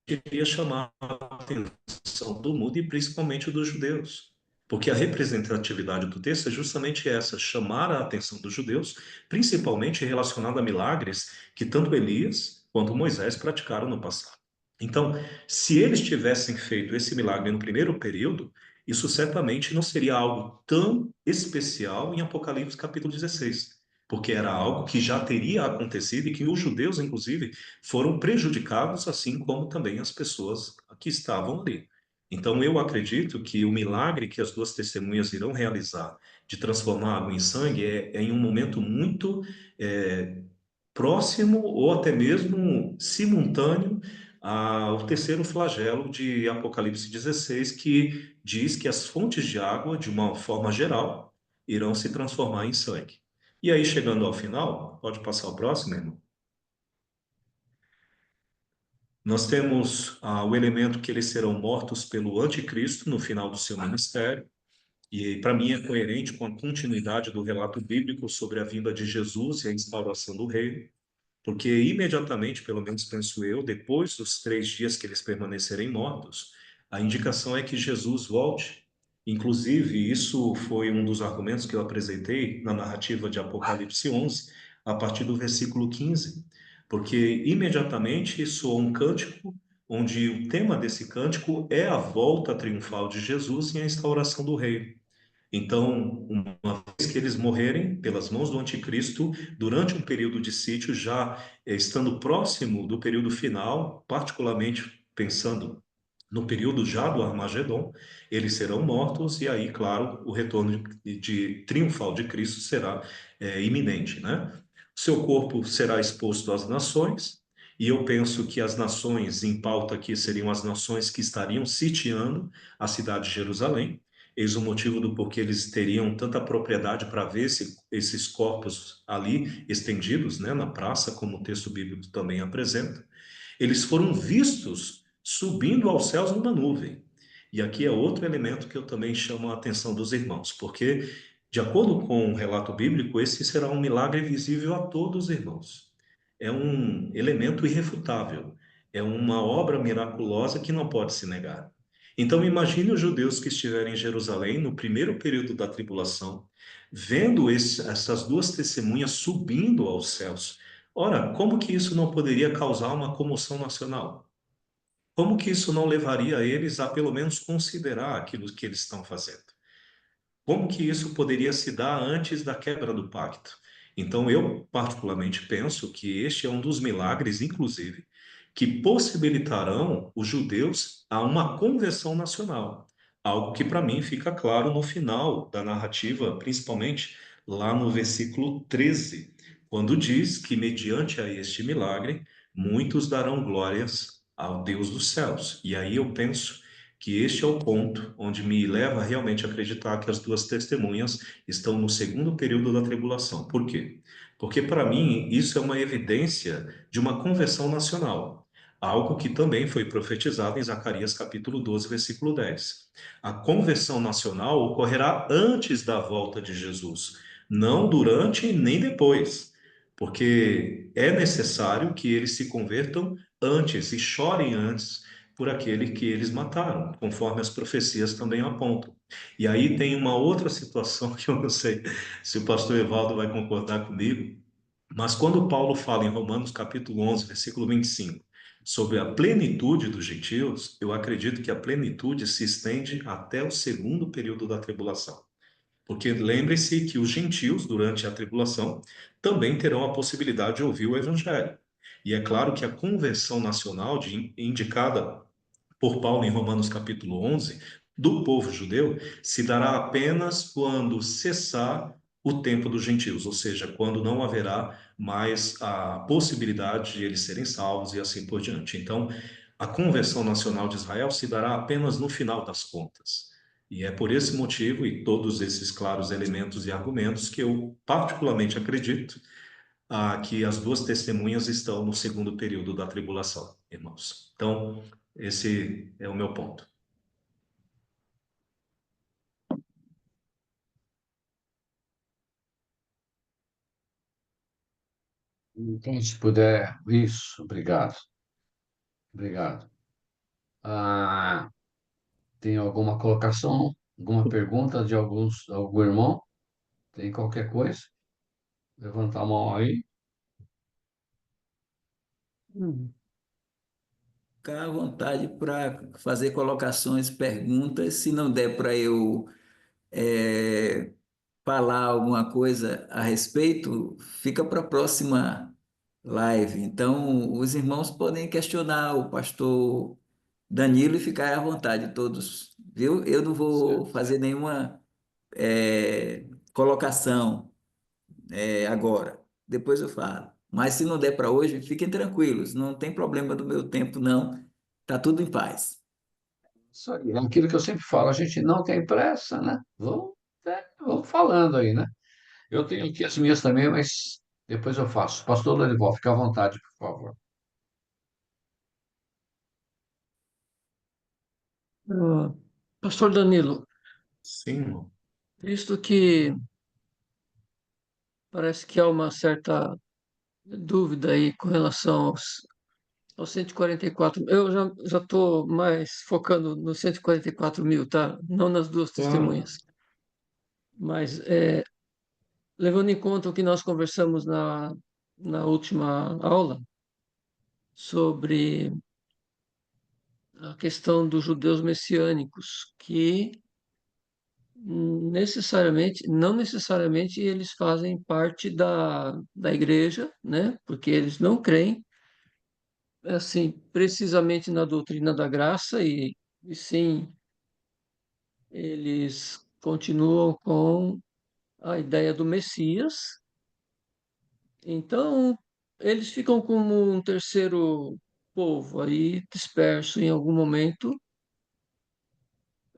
queria chamar a atenção do mundo e principalmente dos judeus. Porque a representatividade do texto é justamente essa, chamar a atenção dos judeus, principalmente relacionada a milagres que tanto Elias quanto Moisés praticaram no passado. Então, se eles tivessem feito esse milagre no primeiro período, isso certamente não seria algo tão especial em Apocalipse capítulo 16, porque era algo que já teria acontecido e que os judeus, inclusive, foram prejudicados, assim como também as pessoas que estavam ali. Então, eu acredito que o milagre que as duas testemunhas irão realizar de transformar água em sangue é em um momento muito é, próximo ou até mesmo simultâneo ao terceiro flagelo de Apocalipse 16, que diz que as fontes de água, de uma forma geral, irão se transformar em sangue. E aí, chegando ao final, pode passar o próximo, irmão. Nós temos o elemento que eles serão mortos pelo anticristo no final do seu ministério, e para mim é coerente com a continuidade do relato bíblico sobre a vinda de Jesus e a instauração do reino, porque imediatamente, pelo menos penso eu, depois dos 3 dias que eles permanecerem mortos, a indicação é que Jesus volte. Inclusive, isso foi um dos argumentos que eu apresentei na narrativa de Apocalipse 11, a partir do versículo 15, porque imediatamente soa um cântico, onde o tema desse cântico é a volta triunfal de Jesus e a instauração do reino. Então, uma vez que eles morrerem pelas mãos do anticristo, durante um período de sítio, já estando próximo do período final, particularmente pensando no período já do Armagedon, eles serão mortos e aí, claro, o retorno de triunfal de Cristo será iminente, né? Seu corpo será exposto às nações, e eu penso que as nações em pauta aqui seriam as nações que estariam sitiando a cidade de Jerusalém. Eis o motivo do porquê eles teriam tanta propriedade para ver esses corpos ali estendidos, né, na praça, como o texto bíblico também apresenta. Eles foram vistos subindo aos céus numa nuvem. E aqui é outro elemento que eu também chamo a atenção dos irmãos, porque, de acordo com o relato bíblico, esse será um milagre visível a todos os irmãos. é um elemento irrefutável, é uma obra miraculosa que não pode se negar. Então, imagine os judeus que estiverem em Jerusalém no primeiro período da tribulação, vendo essas duas testemunhas subindo aos céus. Ora, como que isso não poderia causar uma comoção nacional? Como que isso não levaria eles a pelo menos considerar aquilo que eles estão fazendo? Como que isso poderia se dar antes da quebra do pacto? Então, eu particularmente penso que este é um dos milagres, inclusive, que possibilitarão os judeus a uma conversão nacional. Algo que para mim fica claro no final da narrativa, principalmente lá no versículo 13, quando diz que, mediante a este milagre, muitos darão glórias ao Deus dos céus. E aí eu penso que este é o ponto onde me leva realmente a acreditar que as duas testemunhas estão no segundo período da tribulação. Por quê? Porque, para mim, isso é uma evidência de uma conversão nacional, algo que também foi profetizado em Zacarias capítulo 12, versículo 10. A conversão nacional ocorrerá antes da volta de Jesus, não durante nem depois, porque é necessário que eles se convertam antes e chorem antes por aquele que eles mataram, conforme as profecias também apontam. E aí tem uma outra situação que eu não sei se o pastor Evaldo vai concordar comigo, mas quando Paulo fala em Romanos capítulo 11, versículo 25, sobre a plenitude dos gentios, eu acredito que a plenitude se estende até o segundo período da tribulação. Porque lembre-se que os gentios, durante a tribulação, também terão a possibilidade de ouvir o evangelho. E é claro que a conversão nacional indicada por Paulo em Romanos capítulo 11, do povo judeu, se dará apenas quando cessar o tempo dos gentios, ou seja, quando não haverá mais a possibilidade de eles serem salvos e assim por diante. Então, a conversão nacional de Israel se dará apenas no final das contas. E é por esse motivo e todos esses claros elementos e argumentos que eu particularmente acredito que as duas testemunhas estão no segundo período da tribulação, irmãos. Então, esse é o meu ponto. Então, se puder, isso, obrigado, obrigado. Ah, tem alguma colocação, alguma pergunta de algum irmão? Tem qualquer coisa? Levanta a mão aí. Ficar à vontade para fazer colocações, perguntas. Se não der para eu falar alguma coisa a respeito, fica para a próxima live. Então, os irmãos podem questionar o pastor Danilo e ficar à vontade, todos, viu? Eu não vou Certo. fazer nenhuma colocação agora. Depois eu falo. Mas se não der para hoje, fiquem tranquilos, não tem problema do meu tempo, não. Tá tudo em paz. Isso aí, é aquilo que eu sempre falo, a gente não tem pressa, né? Vamos falando aí, né? Eu tenho aqui as minhas também, mas depois eu faço. Pastor Lorival, fica à vontade, por favor. Ah, Pastor Danilo, Sim, irmão. visto que parece que há uma certa dúvida aí com relação aos 144, eu já estou mais focando nos 144 mil, tá? Não nas duas Claro. testemunhas. Mas levando em conta o que nós conversamos na última aula sobre a questão dos judeus messiânicos, que não necessariamente eles fazem parte da igreja, né? Porque eles não creem, assim, precisamente na doutrina da graça e sim, eles continuam com a ideia do Messias. Então, eles ficam como um terceiro povo aí disperso em algum momento.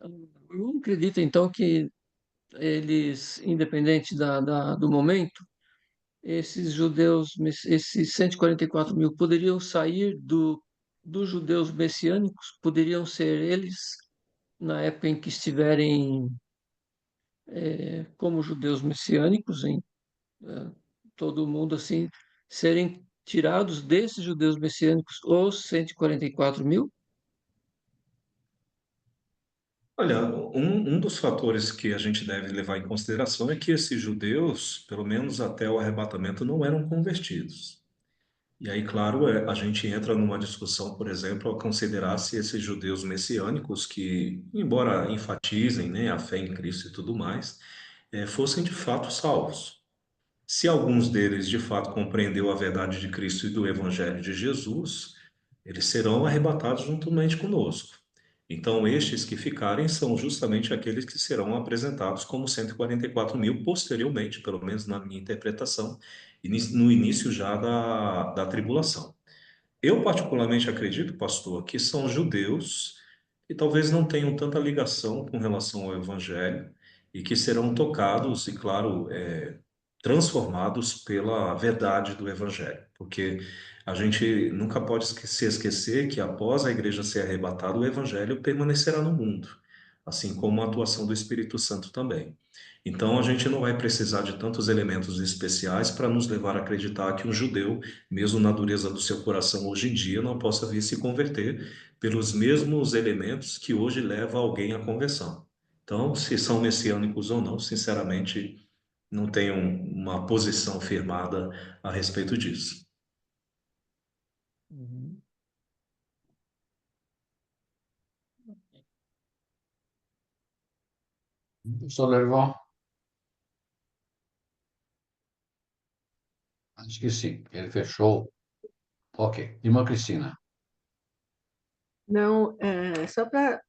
Eu não acredito, então, que eles, independente do momento, esses judeus, esses 144 mil poderiam sair dos judeus messiânicos, poderiam ser eles, na época em que estiverem como judeus messiânicos, em todo o mundo, assim, serem tirados desses judeus messiânicos os 144.000? Olha, um dos fatores que a gente deve levar em consideração é que esses judeus, pelo menos até o arrebatamento, não eram convertidos. E aí, claro, a gente entra numa discussão, por exemplo, ao considerar se esses judeus messiânicos, que, embora enfatizem, né, a fé em Cristo e tudo mais, fossem de fato salvos. Se alguns deles de fato compreendeu a verdade de Cristo e do Evangelho de Jesus, eles serão arrebatados juntamente conosco. Então, estes que ficarem são justamente aqueles que serão apresentados como 144.000 posteriormente, pelo menos na minha interpretação, no início já da tribulação. Eu particularmente acredito, pastor, que são judeus que talvez não tenham tanta ligação com relação ao Evangelho e que serão tocados e, claro, transformados pela verdade do Evangelho. Porque a gente nunca pode se esquecer que após a igreja ser arrebatada, o Evangelho permanecerá no mundo, assim como a atuação do Espírito Santo também. Então, a gente não vai precisar de tantos elementos especiais para nos levar a acreditar que um judeu, mesmo na dureza do seu coração hoje em dia, não possa vir se converter pelos mesmos elementos que hoje levam alguém à conversão. Então, se são messiânicos ou não, sinceramente, não tenho uma posição firmada a respeito disso. Uhum. Professor Lerival? Acho que sim, ele fechou. Ok. Irmã Cristina. Não, só para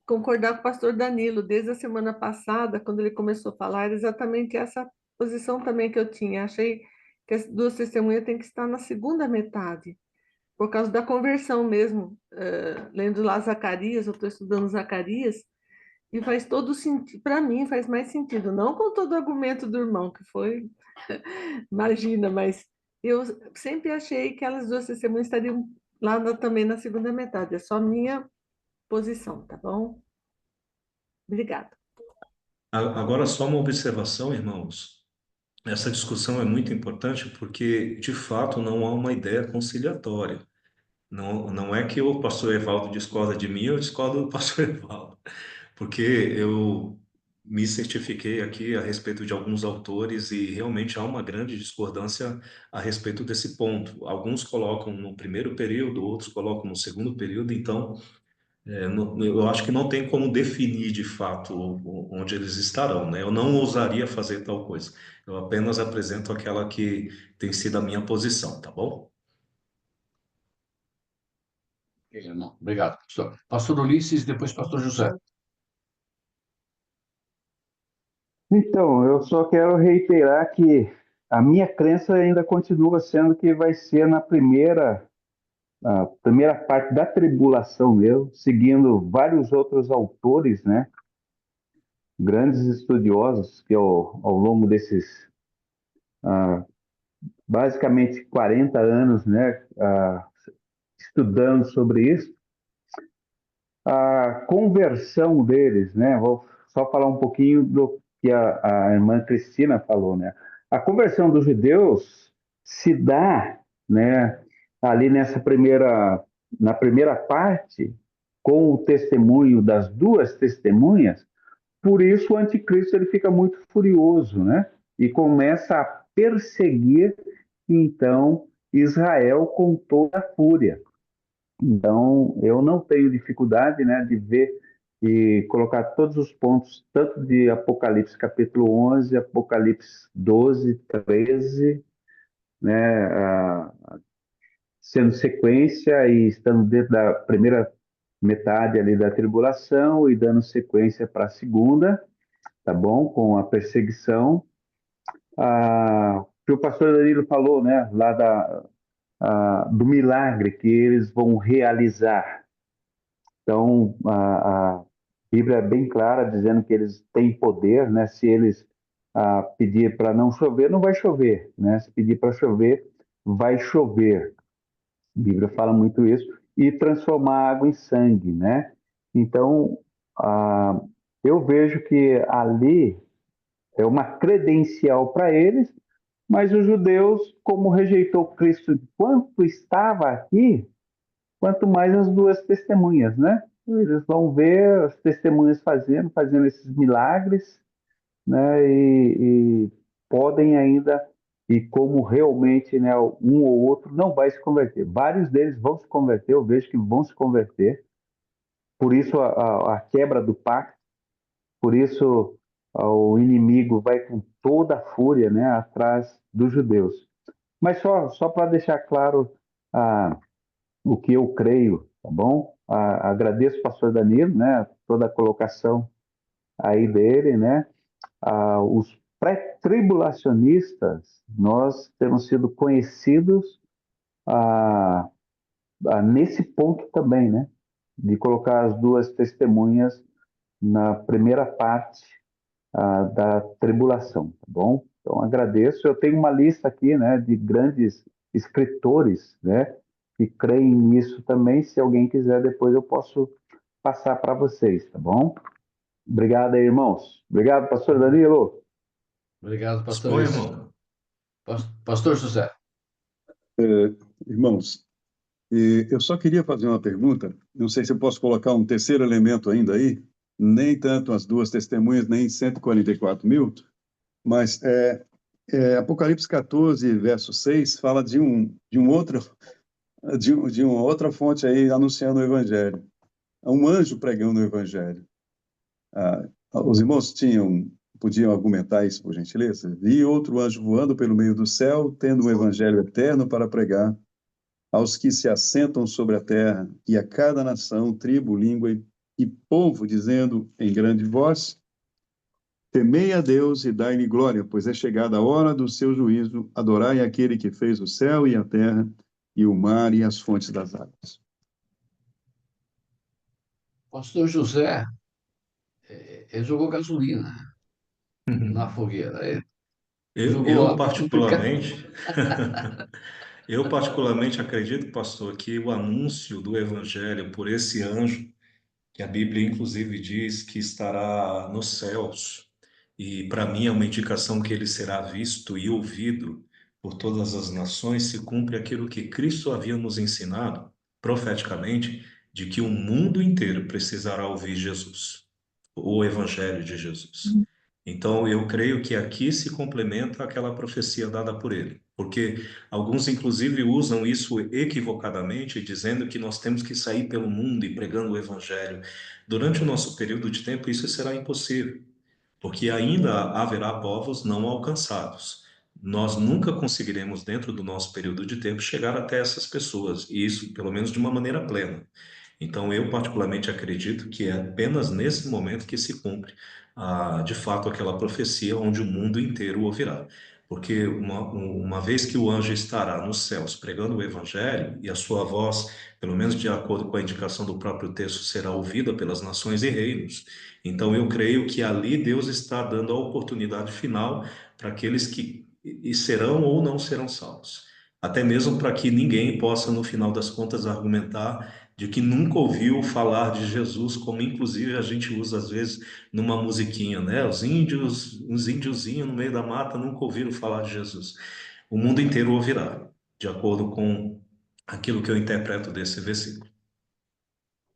concordar com o pastor Danilo, desde a semana passada, quando ele começou a falar, era exatamente essa posição também que eu tinha. Achei que as duas testemunhas têm que estar na segunda metade, por causa da conversão mesmo. Lendo lá Zacarias, eu estou estudando Zacarias, e faz todo sentido, para mim faz mais sentido, não com todo o argumento do irmão, que foi, imagina, mas eu sempre achei que elas duas testemunhas estariam lá também na segunda metade, é só minha posição, tá bom? Obrigada. Agora, só uma observação, irmãos. Essa discussão é muito importante porque, de fato, não há uma ideia conciliatória. Não, não é que o pastor Evaldo discorda de mim, eu discordo do pastor Evaldo, porque eu me certifiquei aqui a respeito de alguns autores e realmente há uma grande discordância a respeito desse ponto. Alguns colocam no primeiro período, outros colocam no segundo período, então eu acho que não tem como definir de fato onde eles estarão, né? Eu não ousaria fazer tal coisa. Eu apenas apresento aquela que tem sido a minha posição, tá bom? Ok, irmão. Obrigado, pastor. Pastor Ulisses, depois pastor José. Então, eu só quero reiterar que a minha crença ainda continua sendo que vai ser a primeira parte da tribulação mesmo, seguindo vários outros autores, né, grandes estudiosos que ao longo desses ah, basicamente 40 anos, né, estudando sobre isso, a conversão deles, né? Vou só falar um pouquinho do que a irmã Cristina falou, né? A conversão dos judeus se dá, né, ali na primeira parte, com o testemunho das duas testemunhas. Por isso o anticristo ele fica muito furioso, né? E começa a perseguir então Israel com toda a fúria. Então, eu não tenho dificuldade, né, de ver e colocar todos os pontos, tanto de Apocalipse capítulo 11, Apocalipse 12, 13, né, sendo sequência e estando dentro da primeira metade ali da tribulação e dando sequência para a segunda, tá bom? Com a perseguição. Que o pastor Danilo falou, né, lá do milagre que eles vão realizar. Então, a Bíblia é bem clara, dizendo que eles têm poder, né? Se eles pedir para não chover, não vai chover, né? Se pedir para chover, vai chover. A Bíblia fala muito isso. E transformar água em sangue, né? Então, eu vejo que ali é uma credencial para eles, Mas os judeus, como rejeitou Cristo enquanto estava aqui, quanto mais as duas testemunhas, né? Eles vão ver as testemunhas fazendo esses milagres, né? E podem ainda, e como realmente, né, um ou outro não vai se converter. Vários deles vão se converter, eu vejo que vão se converter. Por isso a quebra do pacto, por isso o inimigo vai com toda a fúria, né, atrás dos judeus. Mas só para deixar claro ah, o que eu creio, tá bom? Agradeço ao pastor Danilo, né, toda a colocação aí dele, né? Os pré-tribulacionistas, nós temos sido conhecidos ah, nesse ponto também, né? De colocar as duas testemunhas na primeira parte da tribulação, tá bom? Então, agradeço. Eu tenho uma lista aqui, né, de grandes escritores, né, que creem nisso também. Se alguém quiser, depois eu posso passar para vocês, tá bom? Obrigado aí, irmãos. Obrigado, pastor Danilo. Obrigado, pastor Oi, Ulisses. irmão. Pastor José. Irmãos, eu só queria fazer uma pergunta. Não sei se eu posso colocar um terceiro elemento ainda aí, nem tanto as duas testemunhas, nem 144 mil, mas Apocalipse 14, verso 6, fala de uma outra fonte aí anunciando o evangelho. Um anjo pregando o evangelho. Os irmãos podiam argumentar isso, por gentileza? Vi outro anjo voando pelo meio do céu, tendo um evangelho eterno para pregar aos que se assentam sobre a terra, e a cada nação, tribo, língua e povo, dizendo em grande voz: temei a Deus e dai-lhe glória, pois é chegada a hora do seu juízo, adorai aquele que fez o céu e a terra, e o mar e as fontes das águas. Pastor José ele jogou gasolina na fogueira. Ele jogou Eu água no picado. particularmente, eu particularmente acredito, pastor, que o anúncio do evangelho por esse anjo, que a Bíblia inclusive diz que estará nos céus, e para mim é uma indicação que ele será visto e ouvido por todas as nações, se cumpre aquilo que Cristo havia nos ensinado profeticamente, de que o mundo inteiro precisará ouvir Jesus, o evangelho de Jesus. Então, eu creio que aqui se complementa aquela profecia dada por ele, porque alguns, inclusive, usam isso equivocadamente, dizendo que nós temos que sair pelo mundo e pregando o evangelho. Durante o nosso período de tempo, isso será impossível, porque ainda haverá povos não alcançados. Nós nunca conseguiremos, dentro do nosso período de tempo, chegar até essas pessoas, e isso, pelo menos, de uma maneira plena. Então, eu particularmente acredito que é apenas nesse momento que se cumpre, de fato, aquela profecia onde o mundo inteiro ouvirá. Porque uma vez que o anjo estará nos céus pregando o evangelho e a sua voz, pelo menos de acordo com a indicação do próprio texto, será ouvida pelas nações e reinos, então eu creio que ali Deus está dando a oportunidade final para aqueles que serão ou não serão salvos. Até mesmo para que ninguém possa, no final das contas, argumentar de que nunca ouviu falar de Jesus, como inclusive a gente usa às vezes numa musiquinha, né? Os índiozinhos no meio da mata nunca ouviram falar de Jesus. O mundo inteiro ouvirá, de acordo com aquilo que eu interpreto desse versículo.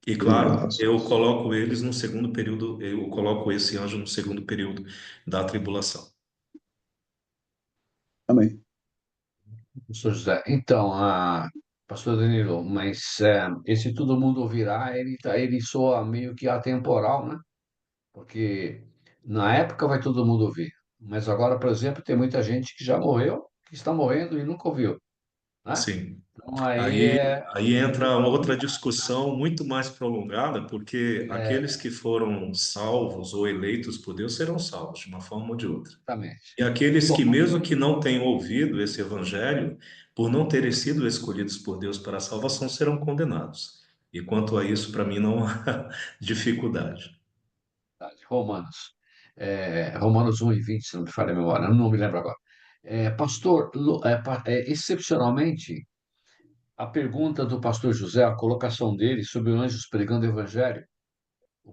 E Obrigado, claro, pastor. eu coloco eles no segundo período, eu coloco esse anjo no segundo período da tribulação. Amém. Pastor José. Então, pastor Danilo, mas esse todo mundo ouvirá, ele soa meio que atemporal, né? Porque na época vai todo mundo ouvir. Mas agora, por exemplo, tem muita gente que já morreu, que está morrendo e nunca ouviu, né? Sim. Então aí Aí entra outra discussão muito mais prolongada, porque aqueles é que foram salvos ou eleitos por Deus serão salvos de uma forma ou de outra. exatamente. E aqueles Bom, que, mesmo que não tenham ouvido esse evangelho, por não terem sido escolhidos por Deus para a salvação, serão condenados. E quanto a isso, para mim, não há dificuldade. Romanos. Romanos 1:20, se não me falha a memória, não me lembro agora. Pastor, excepcionalmente, a pergunta do pastor José, a colocação dele sobre anjos pregando o evangelho,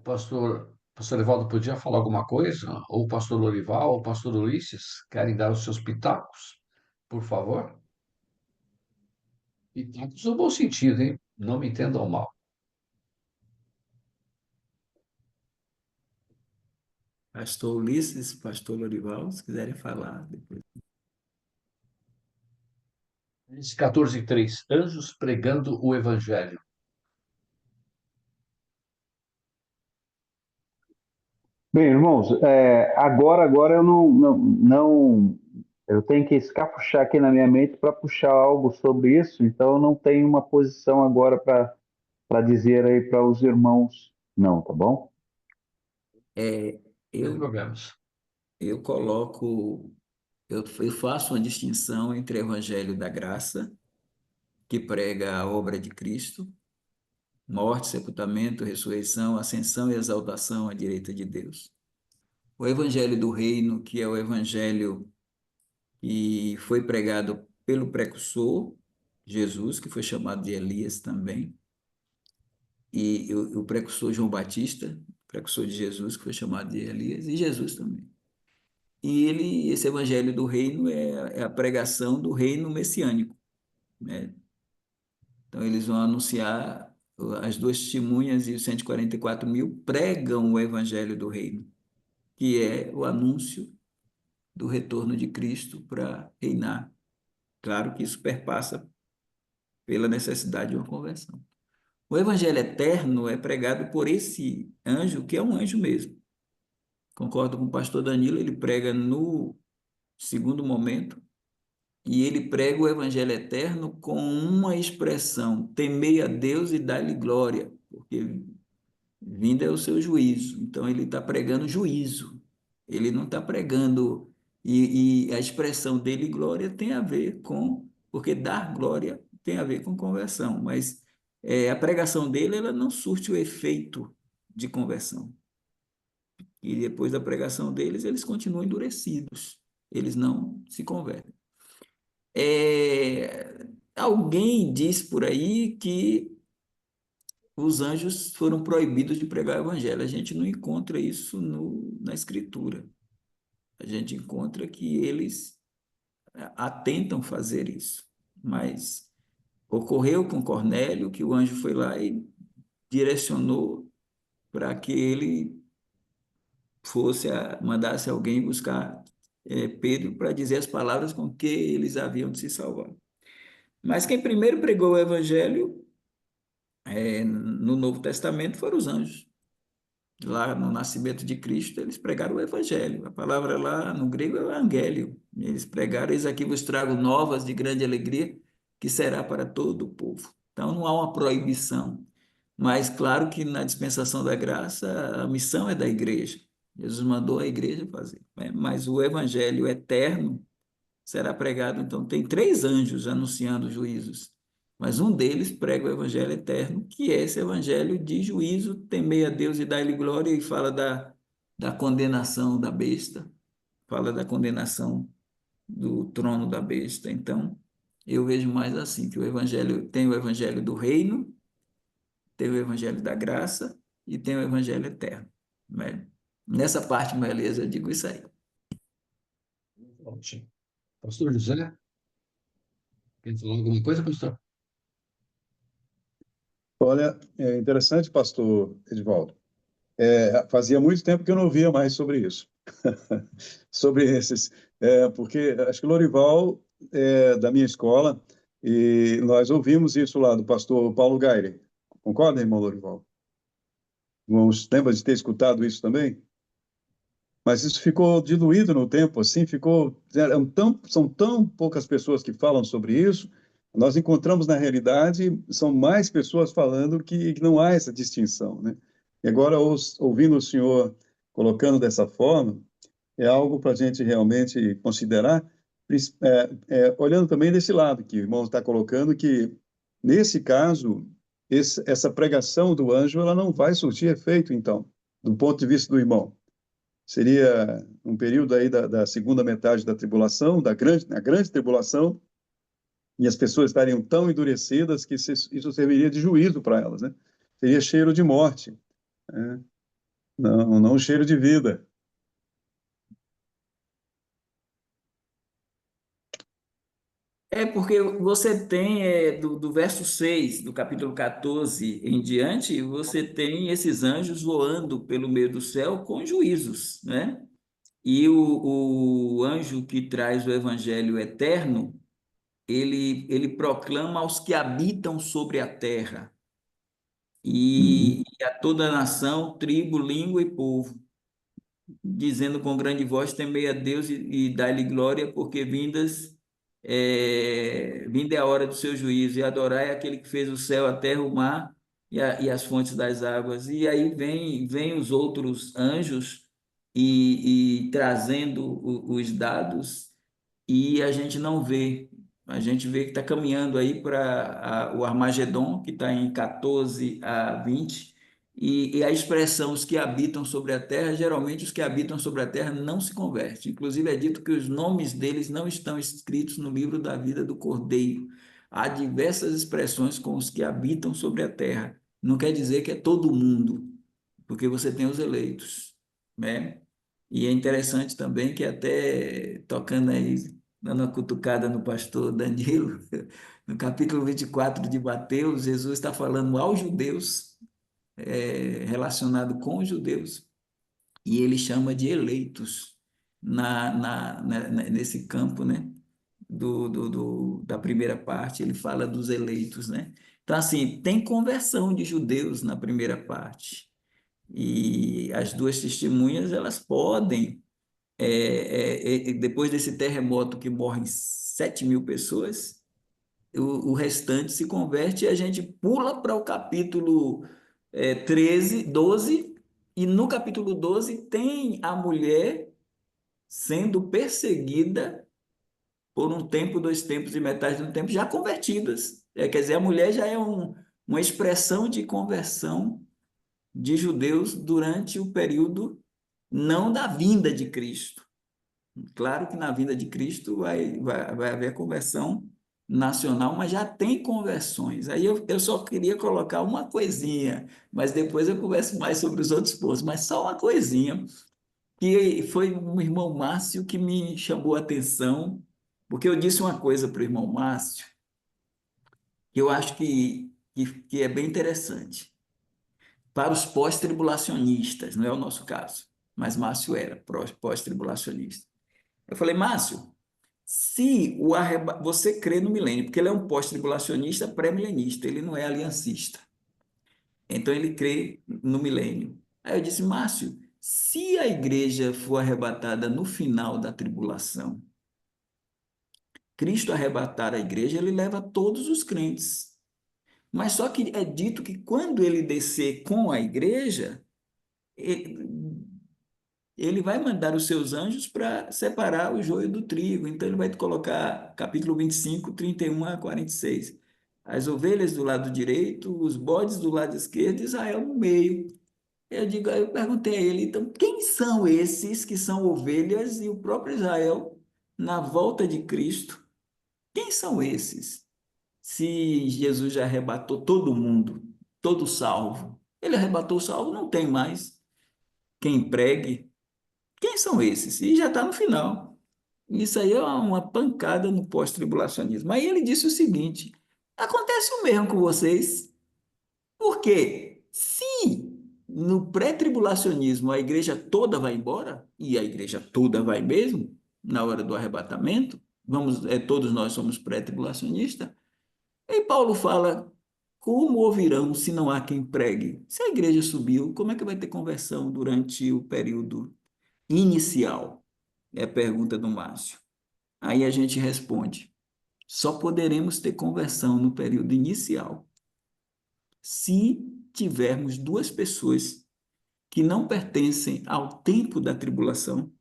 pastor Evaldo podia falar alguma coisa? Ou o pastor Lorival, ou o pastor Ulisses, querem dar os seus pitacos? por favor. E tacos no bom sentido, hein? Não me entendam mal. Pastor Ulisses, pastor Lorival, se quiserem falar depois. Gênesis 14:3, anjos pregando o evangelho. Bem, irmãos, agora eu eu tenho que escapuchar aqui na minha mente para puxar algo sobre isso, então eu não tenho uma posição agora para dizer aí para os irmãos, não, tá bom? É, Sem eu, problemas. eu coloco, eu faço uma distinção entre o Evangelho da Graça, que prega a obra de Cristo, morte, sepultamento, ressurreição, ascensão e exaltação à direita de Deus. O Evangelho do Reino, que é o Evangelho que foi pregado pelo precursor, Jesus, que foi chamado de Elias também, e o precursor João Batista, precursor de Jesus, que foi chamado de Elias, e Jesus também. E esse evangelho do reino é a pregação do reino messiânico, né? Então, eles vão anunciar, as duas testemunhas e os 144.000 pregam o evangelho do reino, que é o anúncio do retorno de Cristo para reinar. Claro que isso perpassa pela necessidade de uma conversão. O evangelho eterno é pregado por esse anjo, que é um anjo mesmo. Concordo com o pastor Danilo, ele prega no segundo momento, e ele prega o evangelho eterno com uma expressão: temei a Deus e dá-lhe glória, porque vindo é o seu juízo. Então ele está pregando juízo, ele não está pregando, e a expressão dele, glória, tem a ver com, porque dar glória tem a ver com conversão, mas a pregação dele ela não surte o efeito de conversão. E depois da pregação deles, eles continuam endurecidos, eles não se convertem. Alguém diz por aí que os anjos foram proibidos de pregar o evangelho. A gente não encontra isso na Escritura. A gente encontra que eles atentam fazer isso. Mas ocorreu com Cornélio que o anjo foi lá e direcionou para que ele mandasse alguém buscar Pedro para dizer as palavras com que eles haviam de se salvar. Mas quem primeiro pregou o evangelho no Novo Testamento foram os anjos. Lá no nascimento de Cristo, eles pregaram o evangelho. A palavra lá no grego é o evangelho. Eles pregaram: eis aqui vos trago novas de grande alegria, que será para todo o povo. Então não há uma proibição. Mas claro que na dispensação da graça, a missão é da igreja. Jesus mandou a igreja fazer, né? Mas o evangelho eterno será pregado. Então, tem 3 anjos anunciando juízos, mas um deles prega o evangelho eterno, que é esse evangelho de juízo: temei a Deus e dai-lhe glória, e fala da condenação da besta, fala da condenação do trono da besta. Então, eu vejo mais assim, que o evangelho tem o evangelho do reino, tem o evangelho da graça e tem o evangelho eterno, né? Nessa parte, beleza, eu digo isso aí. Ótimo. Pastor José, quer falar alguma coisa, pastor? Olha, é interessante, pastor Edivaldo. Fazia muito tempo que eu não ouvia mais sobre isso. Sobre esses. Porque acho que Lorival é da minha escola e nós ouvimos isso lá do pastor Paulo Gaire. Concorda, irmão Lorival? Irmãos, lembra de ter escutado isso também? Mas isso ficou diluído no tempo, assim, são tão poucas pessoas que falam sobre isso. Nós encontramos, na realidade, são mais pessoas falando que não há essa distinção, né? E agora, ouvindo o senhor colocando dessa forma, é algo para a gente realmente considerar, olhando também desse lado, que o irmão está colocando, que, nesse caso, essa pregação do anjo, ela não vai surtir efeito, então, do ponto de vista do irmão. Seria um período aí da segunda metade da tribulação, da grande tribulação, e as pessoas estariam tão endurecidas que isso serviria de juízo para elas, né? Seria cheiro de morte, né? Não cheiro de vida. É porque você tem, do verso 6 do capítulo 14 em diante, você tem esses anjos voando pelo meio do céu com juízos, né? E o anjo que traz o evangelho eterno, ele proclama aos que habitam sobre a terra, Uhum. e a toda nação, tribo, língua e povo, dizendo com grande voz: temei a Deus e dai-lhe glória, porque vinda é a hora do seu juízo, e adorai aquele que fez o céu, a terra, o mar e as fontes das águas. E aí vem os outros anjos e trazendo os dados, e a gente não vê. A gente vê que está caminhando aí para o Armagedon, que está em 14 a 20, e a expressão os que habitam sobre a terra, geralmente os que habitam sobre a terra não se convertem. Inclusive é dito que os nomes deles não estão escritos no livro da vida do Cordeiro. Há diversas expressões com os que habitam sobre a terra. Não quer dizer que é todo mundo, porque você tem os eleitos, né? E é interessante também que até tocando aí, dando uma cutucada no pastor Danilo, no capítulo 24 de Mateus, Jesus está falando aos judeus, relacionado com os judeus, e ele chama de eleitos nesse campo, né? Da primeira parte, ele fala dos eleitos, né? Então, assim, tem conversão de judeus na primeira parte. E as duas testemunhas, elas podem, depois desse terremoto que morrem 7.000 pessoas, o restante se converte, e a gente pula para o capítulo 13, 12, e no capítulo 12 tem a mulher sendo perseguida por um tempo, 2 tempos e metade de um tempo, já convertidas. Quer dizer, a mulher já é uma expressão de conversão de judeus durante o período não da vinda de Cristo. Claro que na vinda de Cristo vai haver conversão nacional, mas já tem conversões. Aí eu só queria colocar uma coisinha, mas depois eu converso mais sobre os outros pontos, mas só uma coisinha, que foi o irmão Márcio que me chamou a atenção, porque eu disse uma coisa para o irmão Márcio, que eu acho que é bem interessante. Para os pós-tribulacionistas, não é o nosso caso, mas Márcio era pós-tribulacionista. Eu falei: Márcio, se você crê no milênio, porque ele é um pós-tribulacionista pré-milenista, ele não é aliancista. Então ele crê no milênio. Aí eu disse: Márcio, se a igreja for arrebatada no final da tribulação, Cristo arrebatar a igreja, ele leva todos os crentes. Mas só que é dito que quando ele descer com a igreja, ele vai mandar os seus anjos para separar o joio do trigo. Então, ele vai colocar capítulo 25, 31 a 46. As ovelhas do lado direito, os bodes do lado esquerdo, Israel no meio. Eu perguntei a ele: então, quem são esses que são ovelhas e o próprio Israel na volta de Cristo? Quem são esses? Se Jesus já arrebatou todo mundo, todo salvo, ele arrebatou o salvo, não tem mais quem pregue. Quem são esses? E já está no final. Isso aí é uma pancada no pós-tribulacionismo. Aí ele disse o seguinte: acontece o mesmo com vocês, porque se no pré-tribulacionismo a igreja toda vai embora, e a igreja toda vai mesmo, na hora do arrebatamento, todos nós somos pré-tribulacionistas, e Paulo fala: como ouvirão se não há quem pregue? Se a igreja subiu, como é que vai ter conversão durante o período inicial? É a pergunta do Márcio. Aí a gente responde: só poderemos ter conversão no período inicial se tivermos duas pessoas que não pertencem ao tempo da tribulação,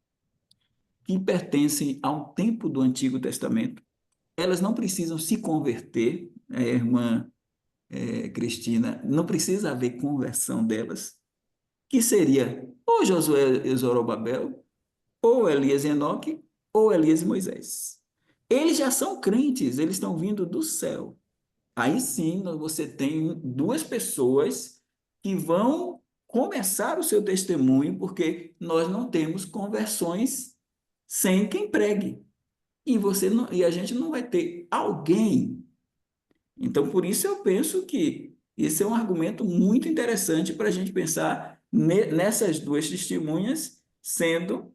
que pertencem ao tempo do Antigo Testamento. Elas não precisam se converter, a irmã Cristina, não precisa haver conversão delas, que seria ou Josué e Zorobabel, ou Elias e Enoque, ou Elias e Moisés. Eles já são crentes, eles estão vindo do céu. Aí sim você tem duas pessoas que vão começar o seu testemunho, porque nós não temos conversões sem quem pregue. e a gente não vai ter alguém. Então, por isso eu penso que esse é um argumento muito interessante para a gente pensar nessas duas testemunhas sendo,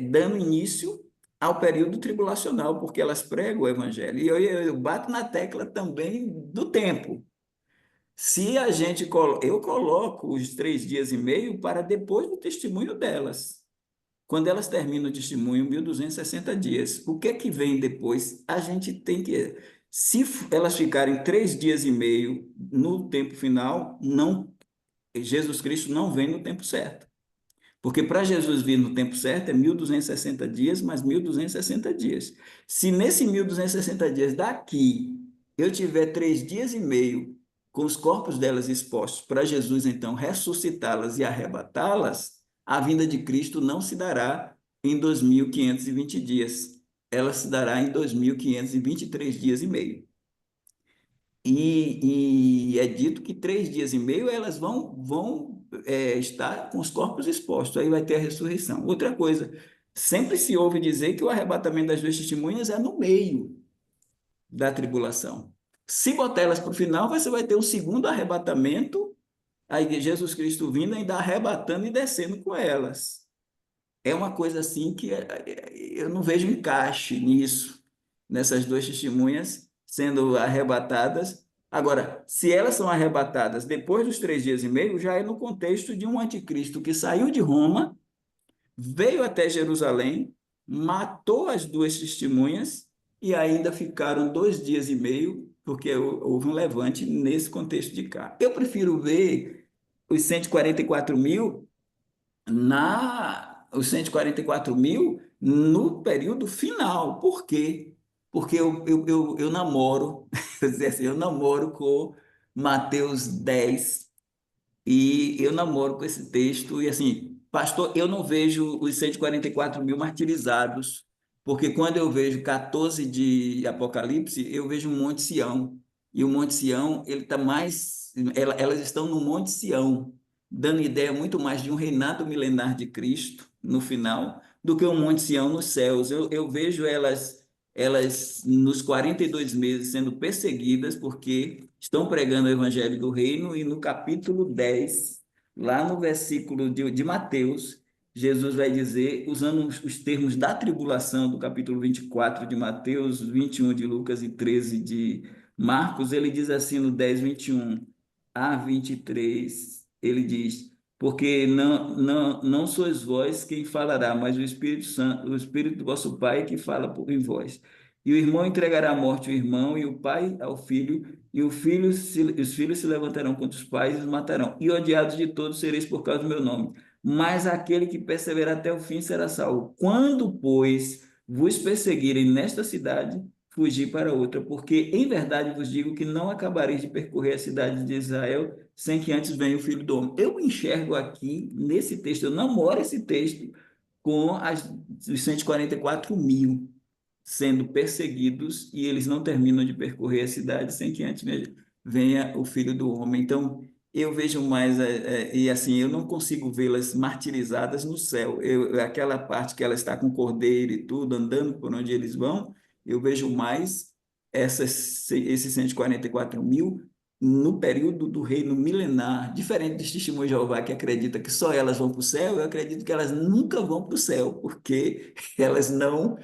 dando início ao período tribulacional, porque elas pregam o evangelho. E eu bato na tecla também do tempo. Se a gente, eu coloco os 3 dias e meio para depois do testemunho delas. Quando elas terminam o testemunho, 1260 dias. O que é que vem depois? A gente tem que. Se elas ficarem 3 dias e meio no tempo final, não, Jesus Cristo não vem no tempo certo. Porque para Jesus vir no tempo certo é 1260 dias mais 1260 dias. Se nesse 1260 dias daqui eu tiver 3 dias e meio com os corpos delas expostos para Jesus então ressuscitá-las e arrebatá-las, a vinda de Cristo não se dará em 2520 dias. Ela se dará em 2523 dias e meio. E é dito que 3 dias e meio elas vão estar com os corpos expostos, aí vai ter a ressurreição. Outra coisa, sempre se ouve dizer que o arrebatamento das duas testemunhas é no meio da tribulação. Se botar elas para o final, você vai ter um segundo arrebatamento, aí Jesus Cristo vindo ainda arrebatando e descendo com elas. É uma coisa assim que eu não vejo encaixe nisso, nessas duas testemunhas sendo arrebatadas. Agora, se elas são arrebatadas depois dos 3 dias e meio, já é no contexto de um anticristo que saiu de Roma, veio até Jerusalém, matou as duas testemunhas e ainda ficaram 2 dias e meio, porque houve um levante nesse contexto de cá. Eu prefiro ver os 144.000 os 144.000 no período final. Por quê? Porque eu namoro, eu namoro com Mateus 10 e eu namoro com esse texto, e assim, pastor, eu não vejo os 144.000 martirizados, porque quando eu vejo 14 de Apocalipse, eu vejo o Monte Sião, e o Monte Sião, ele está mais, elas estão no Monte Sião, dando ideia muito mais de um reinado milenar de Cristo no final, do que o Monte Sião nos céus. Eu vejo elas nos 42 meses sendo perseguidas porque estão pregando o evangelho do reino, e no capítulo 10, lá no versículo de Mateus, Jesus vai dizer, usando os termos da tribulação do capítulo 24 de Mateus, 21 de Lucas e 13 de Marcos, ele diz assim no 10, 21 a 23, ele diz: porque não sois vós quem falará, mas o Espírito Santo, o Espírito do vosso Pai que fala em vós. E o irmão entregará à morte o irmão, e o pai ao filho, e os filhos se levantarão contra os pais e os matarão. E odiados de todos sereis por causa do meu nome. Mas aquele que perseverar até o fim será salvo. Quando, pois, vos perseguirem nesta cidade, fugi para outra, porque em verdade vos digo que não acabareis de percorrer a cidade de Israel sem que antes venha o Filho do Homem. Eu enxergo aqui, nesse texto, eu namoro esse texto com os 144.000 sendo perseguidos, e eles não terminam de percorrer a cidade sem que antes venha o Filho do Homem. Então, eu vejo mais, e assim, eu não consigo vê-las martirizadas no céu. Aquela parte que ela está com o cordeiro e tudo, andando por onde eles vão, eu vejo mais esses 144.000 no período do reino milenar, diferente dos testemunhos de Jeová, que acredita que só elas vão para o céu. Eu acredito que elas nunca vão para o céu, porque elas não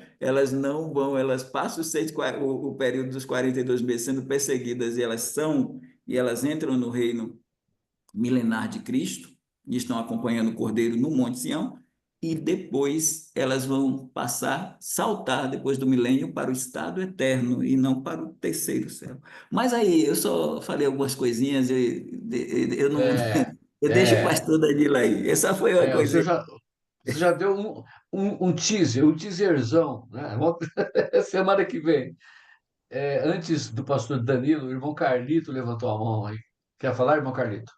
vão, elas passam o período dos 42 meses sendo perseguidas, e elas entram no reino milenar de Cristo, e estão acompanhando o Cordeiro no Monte Sião, e depois elas vão saltar depois do milênio para o estado eterno e não para o terceiro céu. Mas aí eu só falei algumas coisinhas, eu não, É, eu deixo o é, pastor Danilo aí. Essa foi uma você coisa. já deu um teaser, um teaserzão, né? Semana que vem. Antes do pastor Danilo, o irmão Carlito levantou a mão aí. Quer falar, irmão Carlito?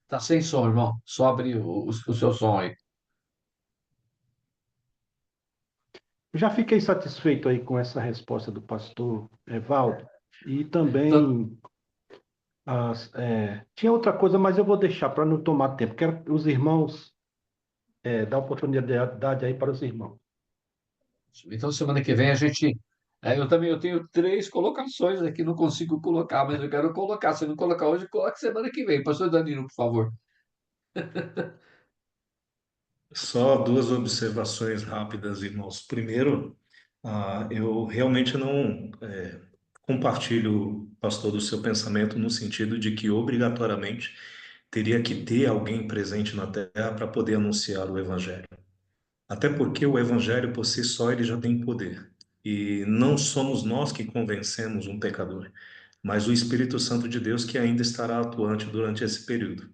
Tá sem som, irmão. Só abre o seu som aí. Já fiquei satisfeito aí com essa resposta do pastor Evaldo. E Então, também tinha outra coisa, mas eu vou deixar para não tomar tempo. Quero os irmãos dar oportunidade aí para os irmãos. Então, semana que vem a gente. Eu tenho 3 colocações aqui, não consigo colocar, mas eu quero colocar. Se não colocar hoje, coloque semana que vem. Pastor Danilo, por favor. Só duas observações rápidas, irmãos. Primeiro, eu realmente não compartilho, pastor, do seu pensamento no sentido de que obrigatoriamente teria que ter alguém presente na terra para poder anunciar o evangelho. Até porque o evangelho por si só ele já tem poder. E não somos nós que convencemos um pecador, mas o Espírito Santo de Deus que ainda estará atuante durante esse período.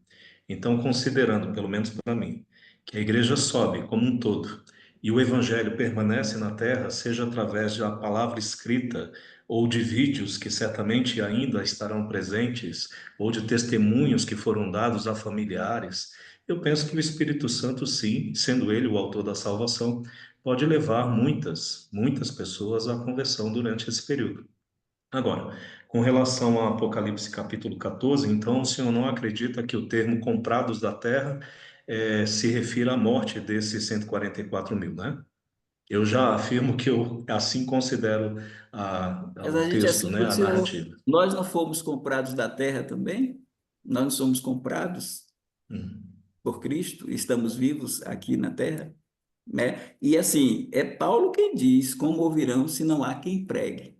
Então, considerando, pelo menos para mim, que a igreja sobe como um todo e o evangelho permanece na terra, seja através da palavra escrita ou de vídeos que certamente ainda estarão presentes, ou de testemunhos que foram dados a familiares, eu penso que o Espírito Santo, sim, sendo ele o autor da salvação, pode levar muitas pessoas à conversão durante esse período. Agora, com relação a Apocalipse capítulo 14, então o senhor não acredita que o termo comprados da terra se refira à morte desses 144 mil, né? Eu já afirmo que eu assim considero Mas o a gente texto, assim, né, o a senhor, narrativa. nós não fomos comprados da terra também? Nós não somos comprados Uhum, por Cristo? Estamos vivos aqui na terra? Né? E assim, é Paulo quem diz, como ouvirão se não há quem pregue?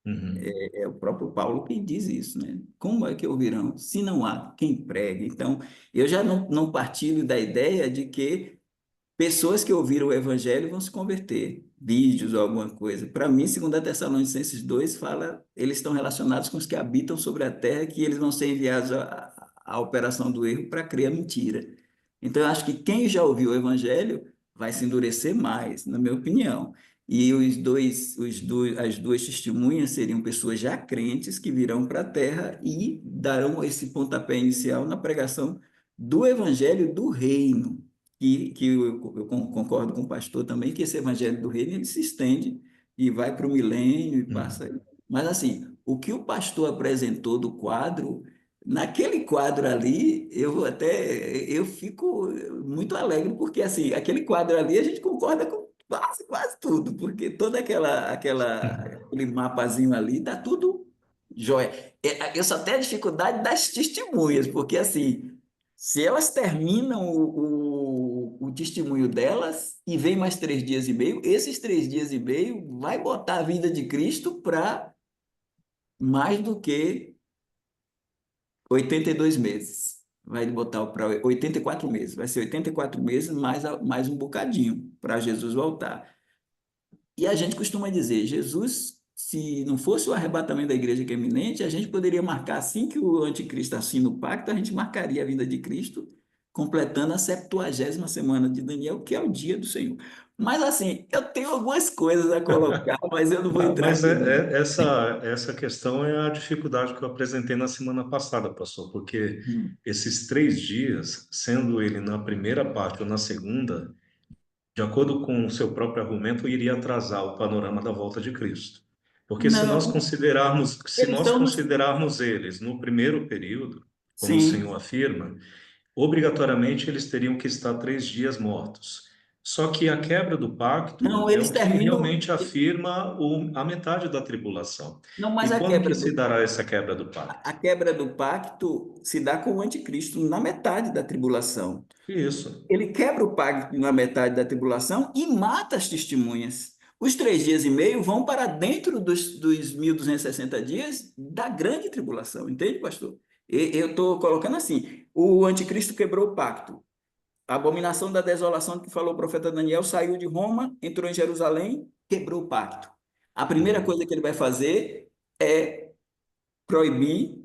uhum, É o próprio Paulo quem diz isso, né? Como é que ouvirão se não há quem pregue? Então, eu já não partilho da ideia de que pessoas que ouviram o evangelho vão se converter, vídeos ou alguma coisa. Para mim, segundo a Tessalonicenses 2, fala, eles estão relacionados com os que habitam sobre a terra, que eles vão ser enviados à operação do erro para crer a mentira. Então, eu acho que quem já ouviu o evangelho vai se endurecer mais, na minha opinião. E as duas testemunhas seriam pessoas já crentes que virão para a terra e darão esse pontapé inicial na pregação do evangelho do reino. Que eu concordo com o pastor também, que esse evangelho do reino ele se estende e vai para o milênio e uhum. passa. Mas assim, o que o pastor apresentou do quadro, naquele quadro ali, eu fico muito alegre, porque assim, aquele quadro ali a gente concorda com quase tudo, porque toda aquele mapazinho ali dá tudo jóia. Eu só tenho a dificuldade das testemunhas, porque assim, se elas terminam o testemunho delas e vem mais 3 dias e meio, esses 3 dias e meio vai botar a vida de Cristo para mais do que 82 meses. Vai botar para 84 meses. Vai ser 84 meses mais um bocadinho para Jesus voltar. E a gente costuma dizer, Jesus, se não fosse o arrebatamento da igreja que é iminente, a gente poderia marcar assim que o anticristo assina o pacto, a gente marcaria a vinda de Cristo, completando a 70ª semana de Daniel, que é o dia do Senhor. Mas assim, eu tenho algumas coisas a colocar, mas eu não vou entrar Mas aqui, não. essa questão é a dificuldade que eu apresentei na semana passada, pastor, porque Hum. esses 3 dias, sendo ele na primeira parte ou na segunda, de acordo com o seu próprio argumento, iria atrasar o panorama da volta de Cristo. Porque Não, se eles nós estão considerarmos eles no primeiro período, como o Sim. Senhor afirma, obrigatoriamente eles teriam que estar 3 dias mortos. Só que a quebra do pacto Não, é eles o que terminam. realmente afirma a metade da tribulação. Não, E mas quando que se dará essa quebra do pacto? a quebra do pacto se dá com o anticristo na metade da tribulação. Isso. Ele quebra o pacto na metade da tribulação e mata as testemunhas. Os 3 dias e meio vão para dentro dos 1260 dias da grande tribulação, entende, pastor? Eu estou colocando assim: o anticristo quebrou o pacto. A abominação da desolação que falou o profeta Daniel saiu de Roma, entrou em Jerusalém, quebrou o pacto. A primeira Uhum. coisa que ele vai fazer é proibir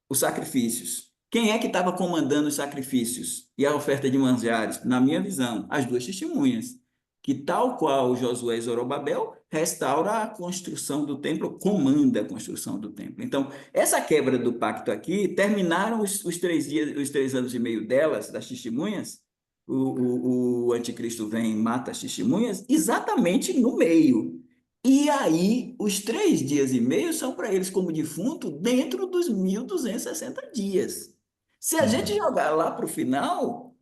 os sacrifícios. Quem é que estava comandando os sacrifícios e a oferta de manjares? Na minha visão, as duas testemunhas, que tal qual Josué e Zorobabel, restaura a construção do templo, comanda a construção do templo. Então, essa quebra do pacto aqui, terminaram os 3 dias, os 3 anos e meio delas, das testemunhas, o anticristo vem e mata as testemunhas, exatamente no meio. E aí, os 3 dias e meio são para eles como defunto dentro dos 1260 dias. Se a gente Uhum. jogar lá para o final,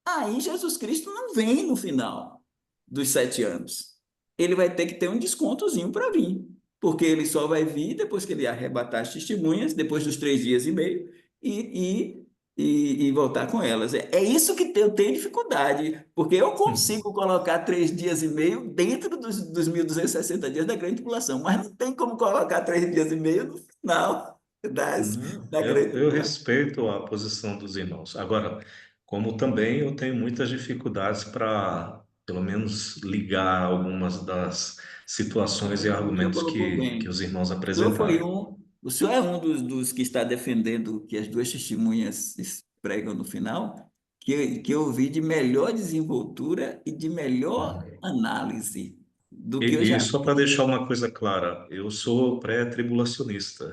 aí Jesus Cristo não vem no final dos 7 anos. ele vai ter que ter um descontozinho para vir, porque ele só vai vir depois que ele arrebatar as testemunhas, depois dos 3 dias e meio, e, e voltar com elas. É isso que eu tenho dificuldade, porque eu consigo colocar 3 dias e meio dentro dos 1.260 dias da grande tribulação, mas não tem como colocar 3 dias e meio no final Não, da grande eu tribulação. respeito a posição dos irmãos. Agora, como também eu tenho muitas dificuldades para, pelo menos, ligar algumas das situações e O senhor argumentos colocou que bem. os irmãos Foi apresentaram. o senhor é um dos que está defendendo que as duas testemunhas pregam no final, que eu vi de melhor desenvoltura e de melhor análise do que eu E já só para vi. deixar uma coisa clara, eu sou pré-tribulacionista.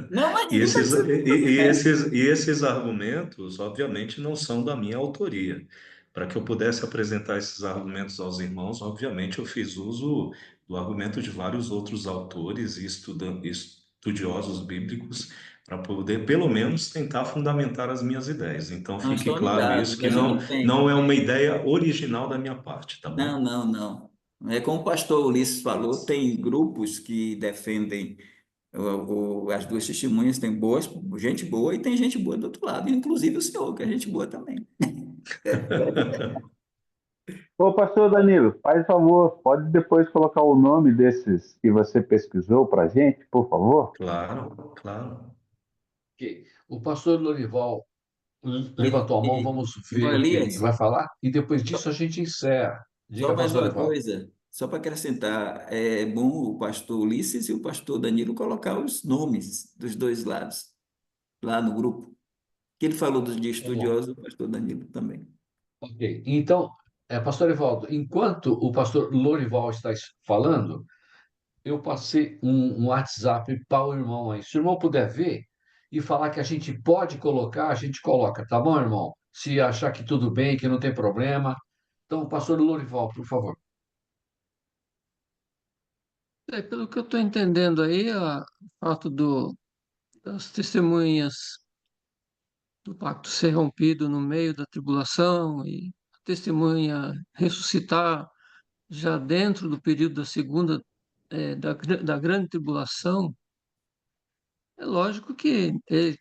Não, mas E ninguém está esses, dizendo que não é. e esses argumentos, obviamente, não são da minha autoria. Para que eu pudesse apresentar esses argumentos aos irmãos, obviamente, eu fiz uso do argumento de vários outros autores e estudiosos bíblicos para poder, pelo menos, tentar fundamentar as minhas ideias. Então, Nós fique estamos claro isso, ligados. que A não, gente tem. não é uma ideia original da minha parte, tá Não, bom? não, não. É como o pastor Ulisses falou, tem grupos que defendem as duas testemunhas, tem boas, gente boa e tem gente boa do outro lado, inclusive o senhor, que é gente boa também. Ô, pastor Danilo, faz favor, pode depois colocar o nome desses que você pesquisou para gente, por favor? Claro, claro. Ok. O pastor Lorival E, levantou a mão, e, vamos irmão ver o que ele Elias, vai falar, e depois disso só, a gente encerra. só Diga, mais pastor uma Lorival. coisa, só para acrescentar, é bom o pastor Ulisses e o pastor Danilo colocar os nomes dos dois lados lá no grupo, que ele falou de Tá bom. estudioso, o pastor Danilo também. Ok. Então, pastor Evaldo, enquanto o pastor Lorival está falando, eu passei um WhatsApp para o irmão aí. Se o irmão puder ver e falar que a gente pode colocar, a gente coloca, tá bom, irmão? Se achar que tudo bem, que não tem problema. Então, pastor Lorival, por favor. Pelo que eu estou entendendo aí, o fato das testemunhas do pacto ser rompido no meio da tribulação e a testemunha ressuscitar já dentro do período da segunda, da grande tribulação, é lógico que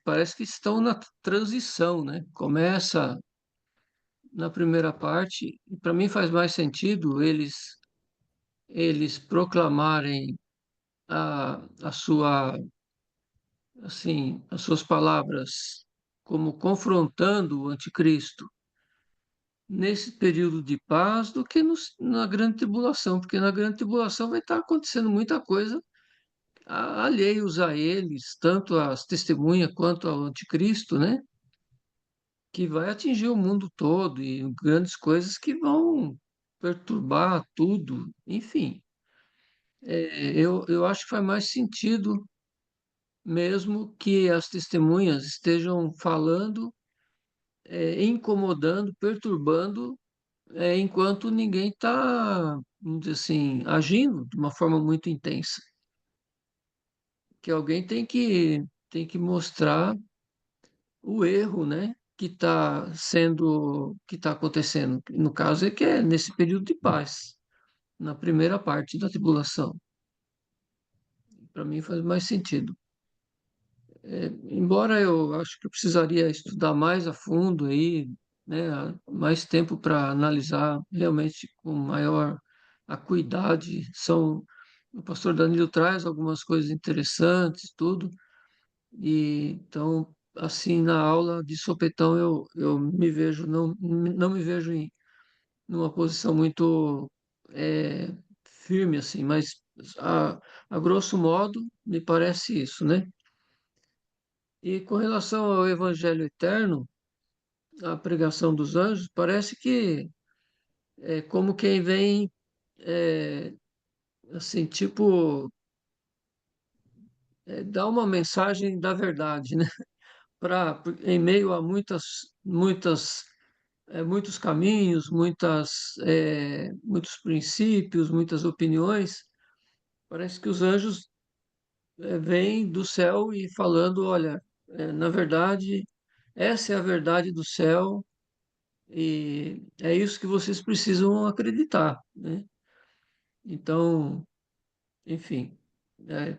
parece que estão na transição, né? Começa na primeira parte, e para mim faz mais sentido eles proclamarem a sua, assim, as suas palavras como confrontando o anticristo nesse período de paz do que na grande tribulação, porque na grande tribulação vai estar acontecendo muita coisa alheios a eles, tanto as testemunhas quanto ao anticristo, né? Que vai atingir o mundo todo e grandes coisas que vão perturbar tudo. Enfim, eu acho que faz mais sentido mesmo que as testemunhas estejam falando, incomodando, perturbando, enquanto ninguém está, vamos dizer assim, agindo de uma forma muito intensa. Que alguém tem que mostrar o erro, né, que está acontecendo. No caso é que é nesse período de paz, na primeira parte da tribulação. Para mim faz mais sentido. Embora eu acho que eu precisaria estudar mais a fundo aí, né, mais tempo para analisar realmente com maior acuidade. O pastor Danilo traz algumas coisas interessantes, tudo, e então assim na aula de sopetão eu me vejo não me vejo numa posição muito firme assim, mas a, a grosso modo me parece isso, né? E com relação ao Evangelho Eterno, a pregação dos anjos, parece que é como quem vem, é, assim, tipo, dar uma mensagem da verdade, né? Em meio a muitos caminhos, muitos princípios, muitas opiniões, parece que os anjos vêm do céu e falando, olha, na verdade, essa é a verdade do céu. E é isso que vocês precisam acreditar, né? Então, enfim, é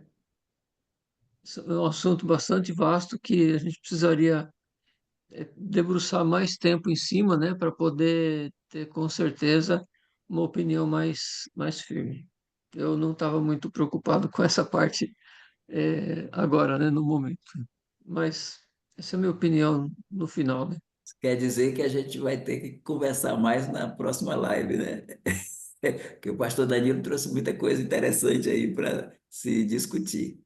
é um assunto bastante vasto que a gente precisaria debruçar mais tempo em cima, né, para poder ter com certeza uma opinião mais firme. Eu não estava muito preocupado com essa parte agora, né, no momento. Mas essa é a minha opinião no final, né? Quer dizer que a gente vai ter que conversar mais na próxima live, né? Porque o pastor Danilo trouxe muita coisa interessante aí para se discutir.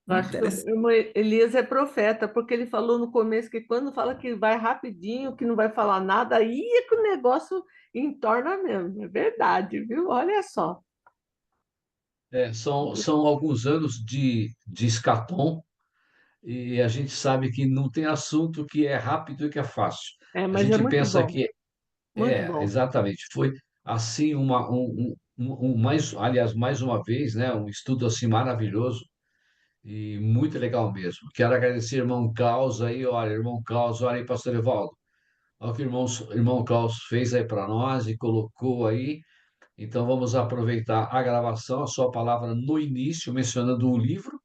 Eu Muito acho que o interessante. irmão Elias é profeta, porque ele falou no começo que quando fala que vai rapidinho, que não vai falar nada, aí é que o negócio entorna mesmo. É verdade, viu? Olha só. São alguns anos de escatom, e a gente sabe que não tem assunto que é rápido e que é fácil. É, A mas é gente muito pensa bom, que muito bom. exatamente, foi assim aliás, mais uma vez, né, um estudo assim maravilhoso e muito legal mesmo. Quero agradecer irmão Carlos aí, olha, irmão Carlos, olha aí, pastor Evaldo, olha o que o irmão Carlos fez aí para nós e colocou aí. Então vamos aproveitar a gravação, a sua palavra no início, mencionando o livro.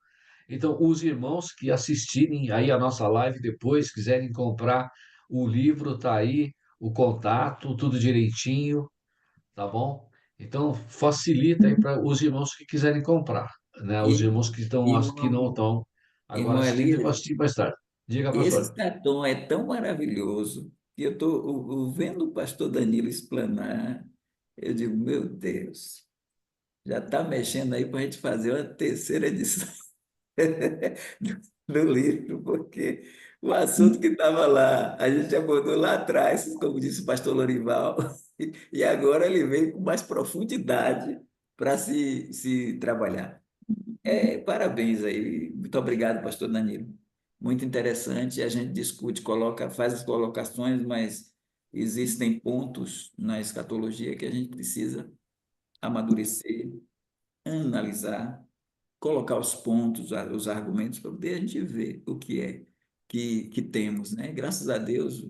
Então, os irmãos que assistirem aí a nossa live depois, quiserem comprar o livro, tá aí o contato, tudo direitinho, tá bom? Então, facilita aí para os irmãos que quiserem comprar, né? Os E, irmãos que não irmão, estão agora irmão assistindo e vão Elias, assistir mais tarde. Diga, esse pastor. estatom é tão maravilhoso que eu estou vendo o pastor Danilo explanar. Eu digo, meu Deus, já está mexendo aí para a gente fazer uma terceira edição do livro, porque o assunto que estava lá, a gente abordou lá atrás, como disse o pastor Lorival, e agora ele veio com mais profundidade para se trabalhar. Parabéns aí, muito obrigado, pastor Danilo. Muito interessante, a gente discute, coloca, faz as colocações, mas existem pontos na escatologia que a gente precisa amadurecer, analisar, colocar os pontos, os argumentos, para poder a gente ver o que é que temos, né? Graças a Deus,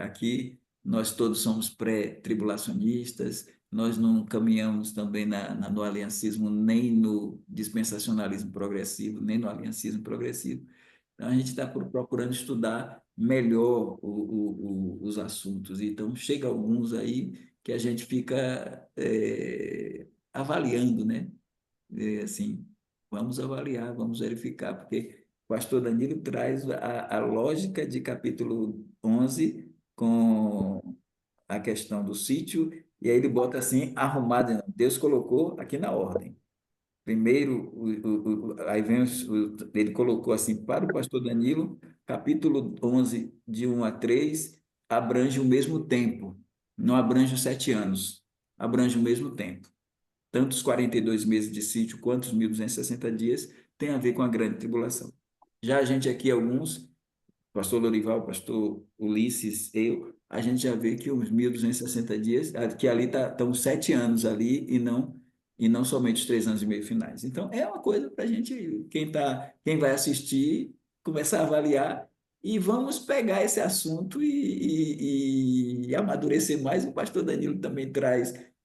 aqui nós todos somos pré-tribulacionistas, nós não caminhamos também no aliancismo, nem no dispensacionalismo progressivo, nem no aliancismo progressivo. Então, a gente está procurando estudar melhor os assuntos. Então, chega alguns aí que a gente fica avaliando, né? Assim, vamos avaliar, vamos verificar, porque o pastor Danilo traz a lógica de capítulo 11 com a questão do sítio, e aí ele bota assim, arrumado, Deus colocou aqui na ordem. Primeiro, aí vem ele colocou assim, para o pastor Danilo, capítulo 11, de 1 a 3, abrange o mesmo tempo, não abrange os 7 anos, abrange o mesmo tempo. Tanto os 42 meses de sítio quanto os 1.260 dias tem a ver com a grande tribulação. Já a gente aqui, alguns, pastor Lorival, pastor Ulisses, a gente já vê que os 1.260 dias, que ali estão 7 anos ali e não somente os 3 anos e meio finais. Então, é uma coisa para a gente, quem vai assistir, começar a avaliar e vamos pegar esse assunto e amadurecer mais. O pastor Danilo também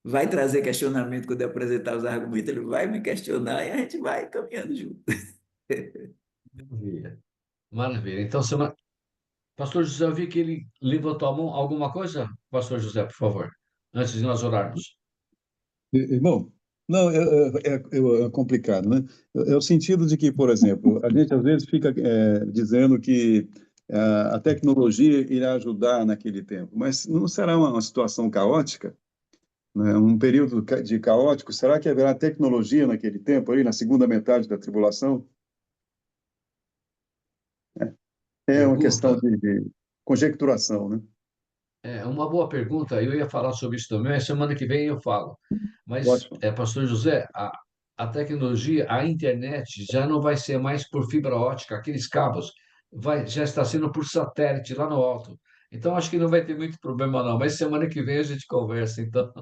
vai trazer questionamento quando eu apresentar os argumentos, ele vai me questionar e a gente vai caminhando junto. Maravilha. Maravilha. Então, pastor José, eu vi que ele levantou a mão. Alguma coisa? Pastor José, por favor, antes de nós orarmos. Irmão, não, é complicado, né? É o sentido de que, por exemplo, a gente às vezes fica dizendo que a tecnologia irá ajudar naquele tempo, mas não será uma situação caótica, né? Um período de caótico? Será que haverá tecnologia naquele tempo, aí, na segunda metade da tribulação? É uma questão Pergunta. de conjecturação, né? É uma boa pergunta. Eu ia falar sobre isso também, mas semana que vem eu falo. Mas, Ótimo. pastor José, a tecnologia, a internet já não vai ser mais por fibra ótica, aqueles cabos, já está sendo por satélite lá no alto. Então, acho que não vai ter muito problema, não. Mas semana que vem a gente conversa, então.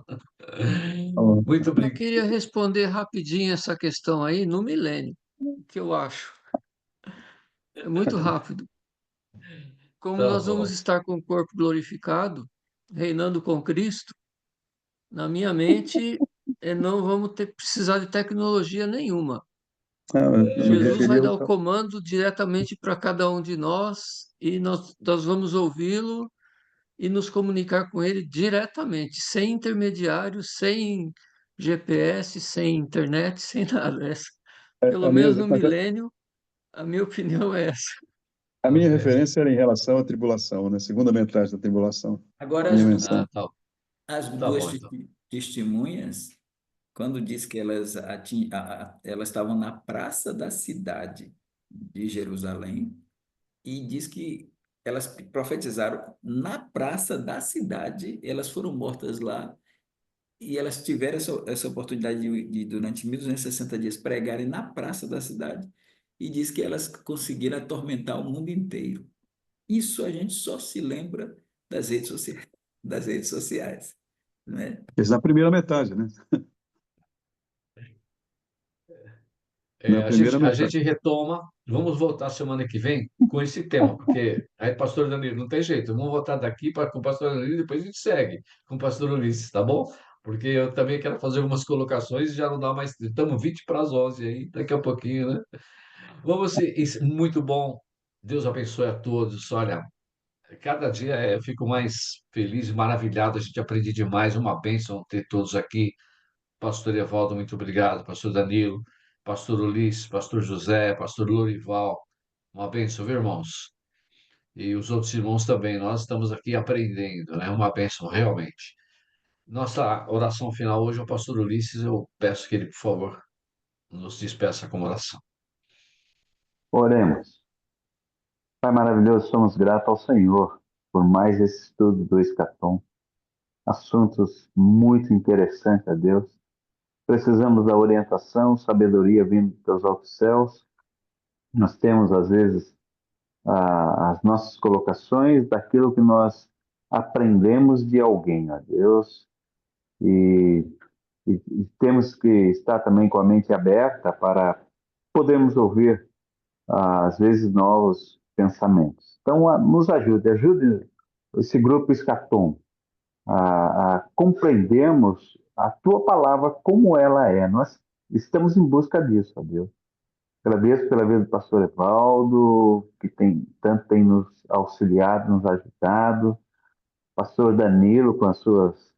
Então, Muito Eu obrigado. queria responder rapidinho essa questão aí no milênio, que eu acho. É muito rápido. Como Tá nós vamos bom. estar com o corpo glorificado, reinando com Cristo, na minha mente não vamos precisar de tecnologia nenhuma. Não, eu me Jesus vai referi dar o comando diretamente para cada um de nós e nós vamos ouvi-lo e nos comunicar com ele diretamente, sem intermediário, sem GPS, sem internet, sem nada. Pelo menos no mas milênio, a minha opinião é essa. a Tá minha certo. referência era em relação à tribulação, né? Segunda metade da tribulação. Agora, Minha mensagem. as Tá duas bom, então. testemunhas, quando diz que elas estavam na praça da cidade de Jerusalém, e diz que elas profetizaram na praça da cidade, elas foram mortas lá, e elas tiveram essa oportunidade durante 1260 dias, pregarem na praça da cidade, e diz que elas conseguiram atormentar o mundo inteiro. Isso a gente só se lembra das redes sociais, né? Isso na primeira metade, né? Na A primeira gente, a metade. gente retoma, vamos voltar semana que vem com esse tema, porque aí, pastor Danilo, não tem jeito, vamos voltar daqui com o pastor Danilo e depois a gente segue com o pastor Ulisses, tá bom? Porque eu também quero fazer algumas colocações e já não dá mais, estamos 20 para as 11 aí, daqui a pouquinho, né? Vamos, muito bom, Deus abençoe a todos, olha, cada dia eu fico mais feliz e maravilhado, a gente aprende demais, uma bênção ter todos aqui. Pastor Evaldo, muito obrigado. Pastor Danilo, Pastor Ulisses, Pastor José, Pastor Lorival. Uma bênção, viu, irmãos? E os outros irmãos também. Nós estamos aqui aprendendo, né? Uma bênção, realmente. Nossa oração final hoje é o Pastor Ulisses. Eu peço que ele, por favor, nos despeça com oração. Oremos. Pai maravilhoso, somos gratos ao Senhor por mais esse estudo do Escatom. Assuntos muito interessantes, a Deus. Precisamos da orientação, sabedoria vindo dos altos céus. Nós temos, às vezes, as nossas colocações daquilo que nós aprendemos de alguém, ó Deus. E, e temos que estar também com a mente aberta para podermos ouvir, às vezes, novos pensamentos. Então, nos ajude esse grupo Escatom a compreendermos a tua palavra como ela é. Nós estamos em busca disso, ó Deus. Agradeço pela vida do pastor Evaldo, que tanto tem nos auxiliado, nos ajudado. Pastor Danilo, com as suas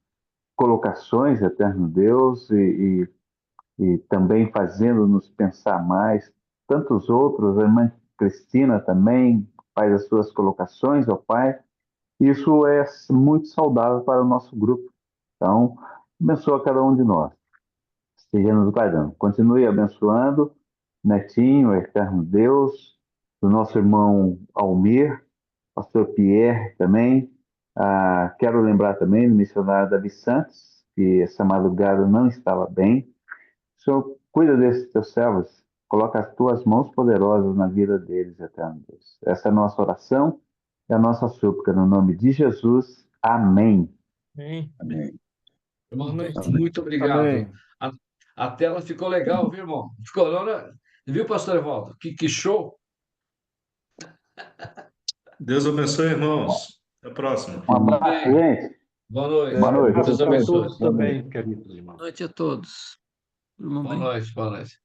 colocações, eterno Deus, e também fazendo-nos pensar mais. Tantos outros, a irmã Cristina também faz as suas colocações, ó Pai. Isso é muito saudável para o nosso grupo. Então, abençoa cada um de nós. Esteja nos guardando. Continue abençoando Netinho, o eterno Deus, do nosso irmão Almir, pastor Pierre também. Quero lembrar também do missionário Davi Santos, que essa madrugada não estava bem. O Senhor cuida desses teus servos, coloca as tuas mãos poderosas na vida deles, eterno Deus. Essa é a nossa oração e a nossa súplica, no nome de Jesus. Amém. Amém. Irmão, Amém. muito obrigado. Amém. A tela ficou legal, viu, irmão? Ficou, viu, pastor Evaldo? Que show! Deus abençoe, irmãos. Até a próxima. Um abraço, gente. Boa noite. Boa noite. Deus Para abençoe. todos também, queridos irmãos. Boa noite a todos. Por um Boa momento. noite, boa noite.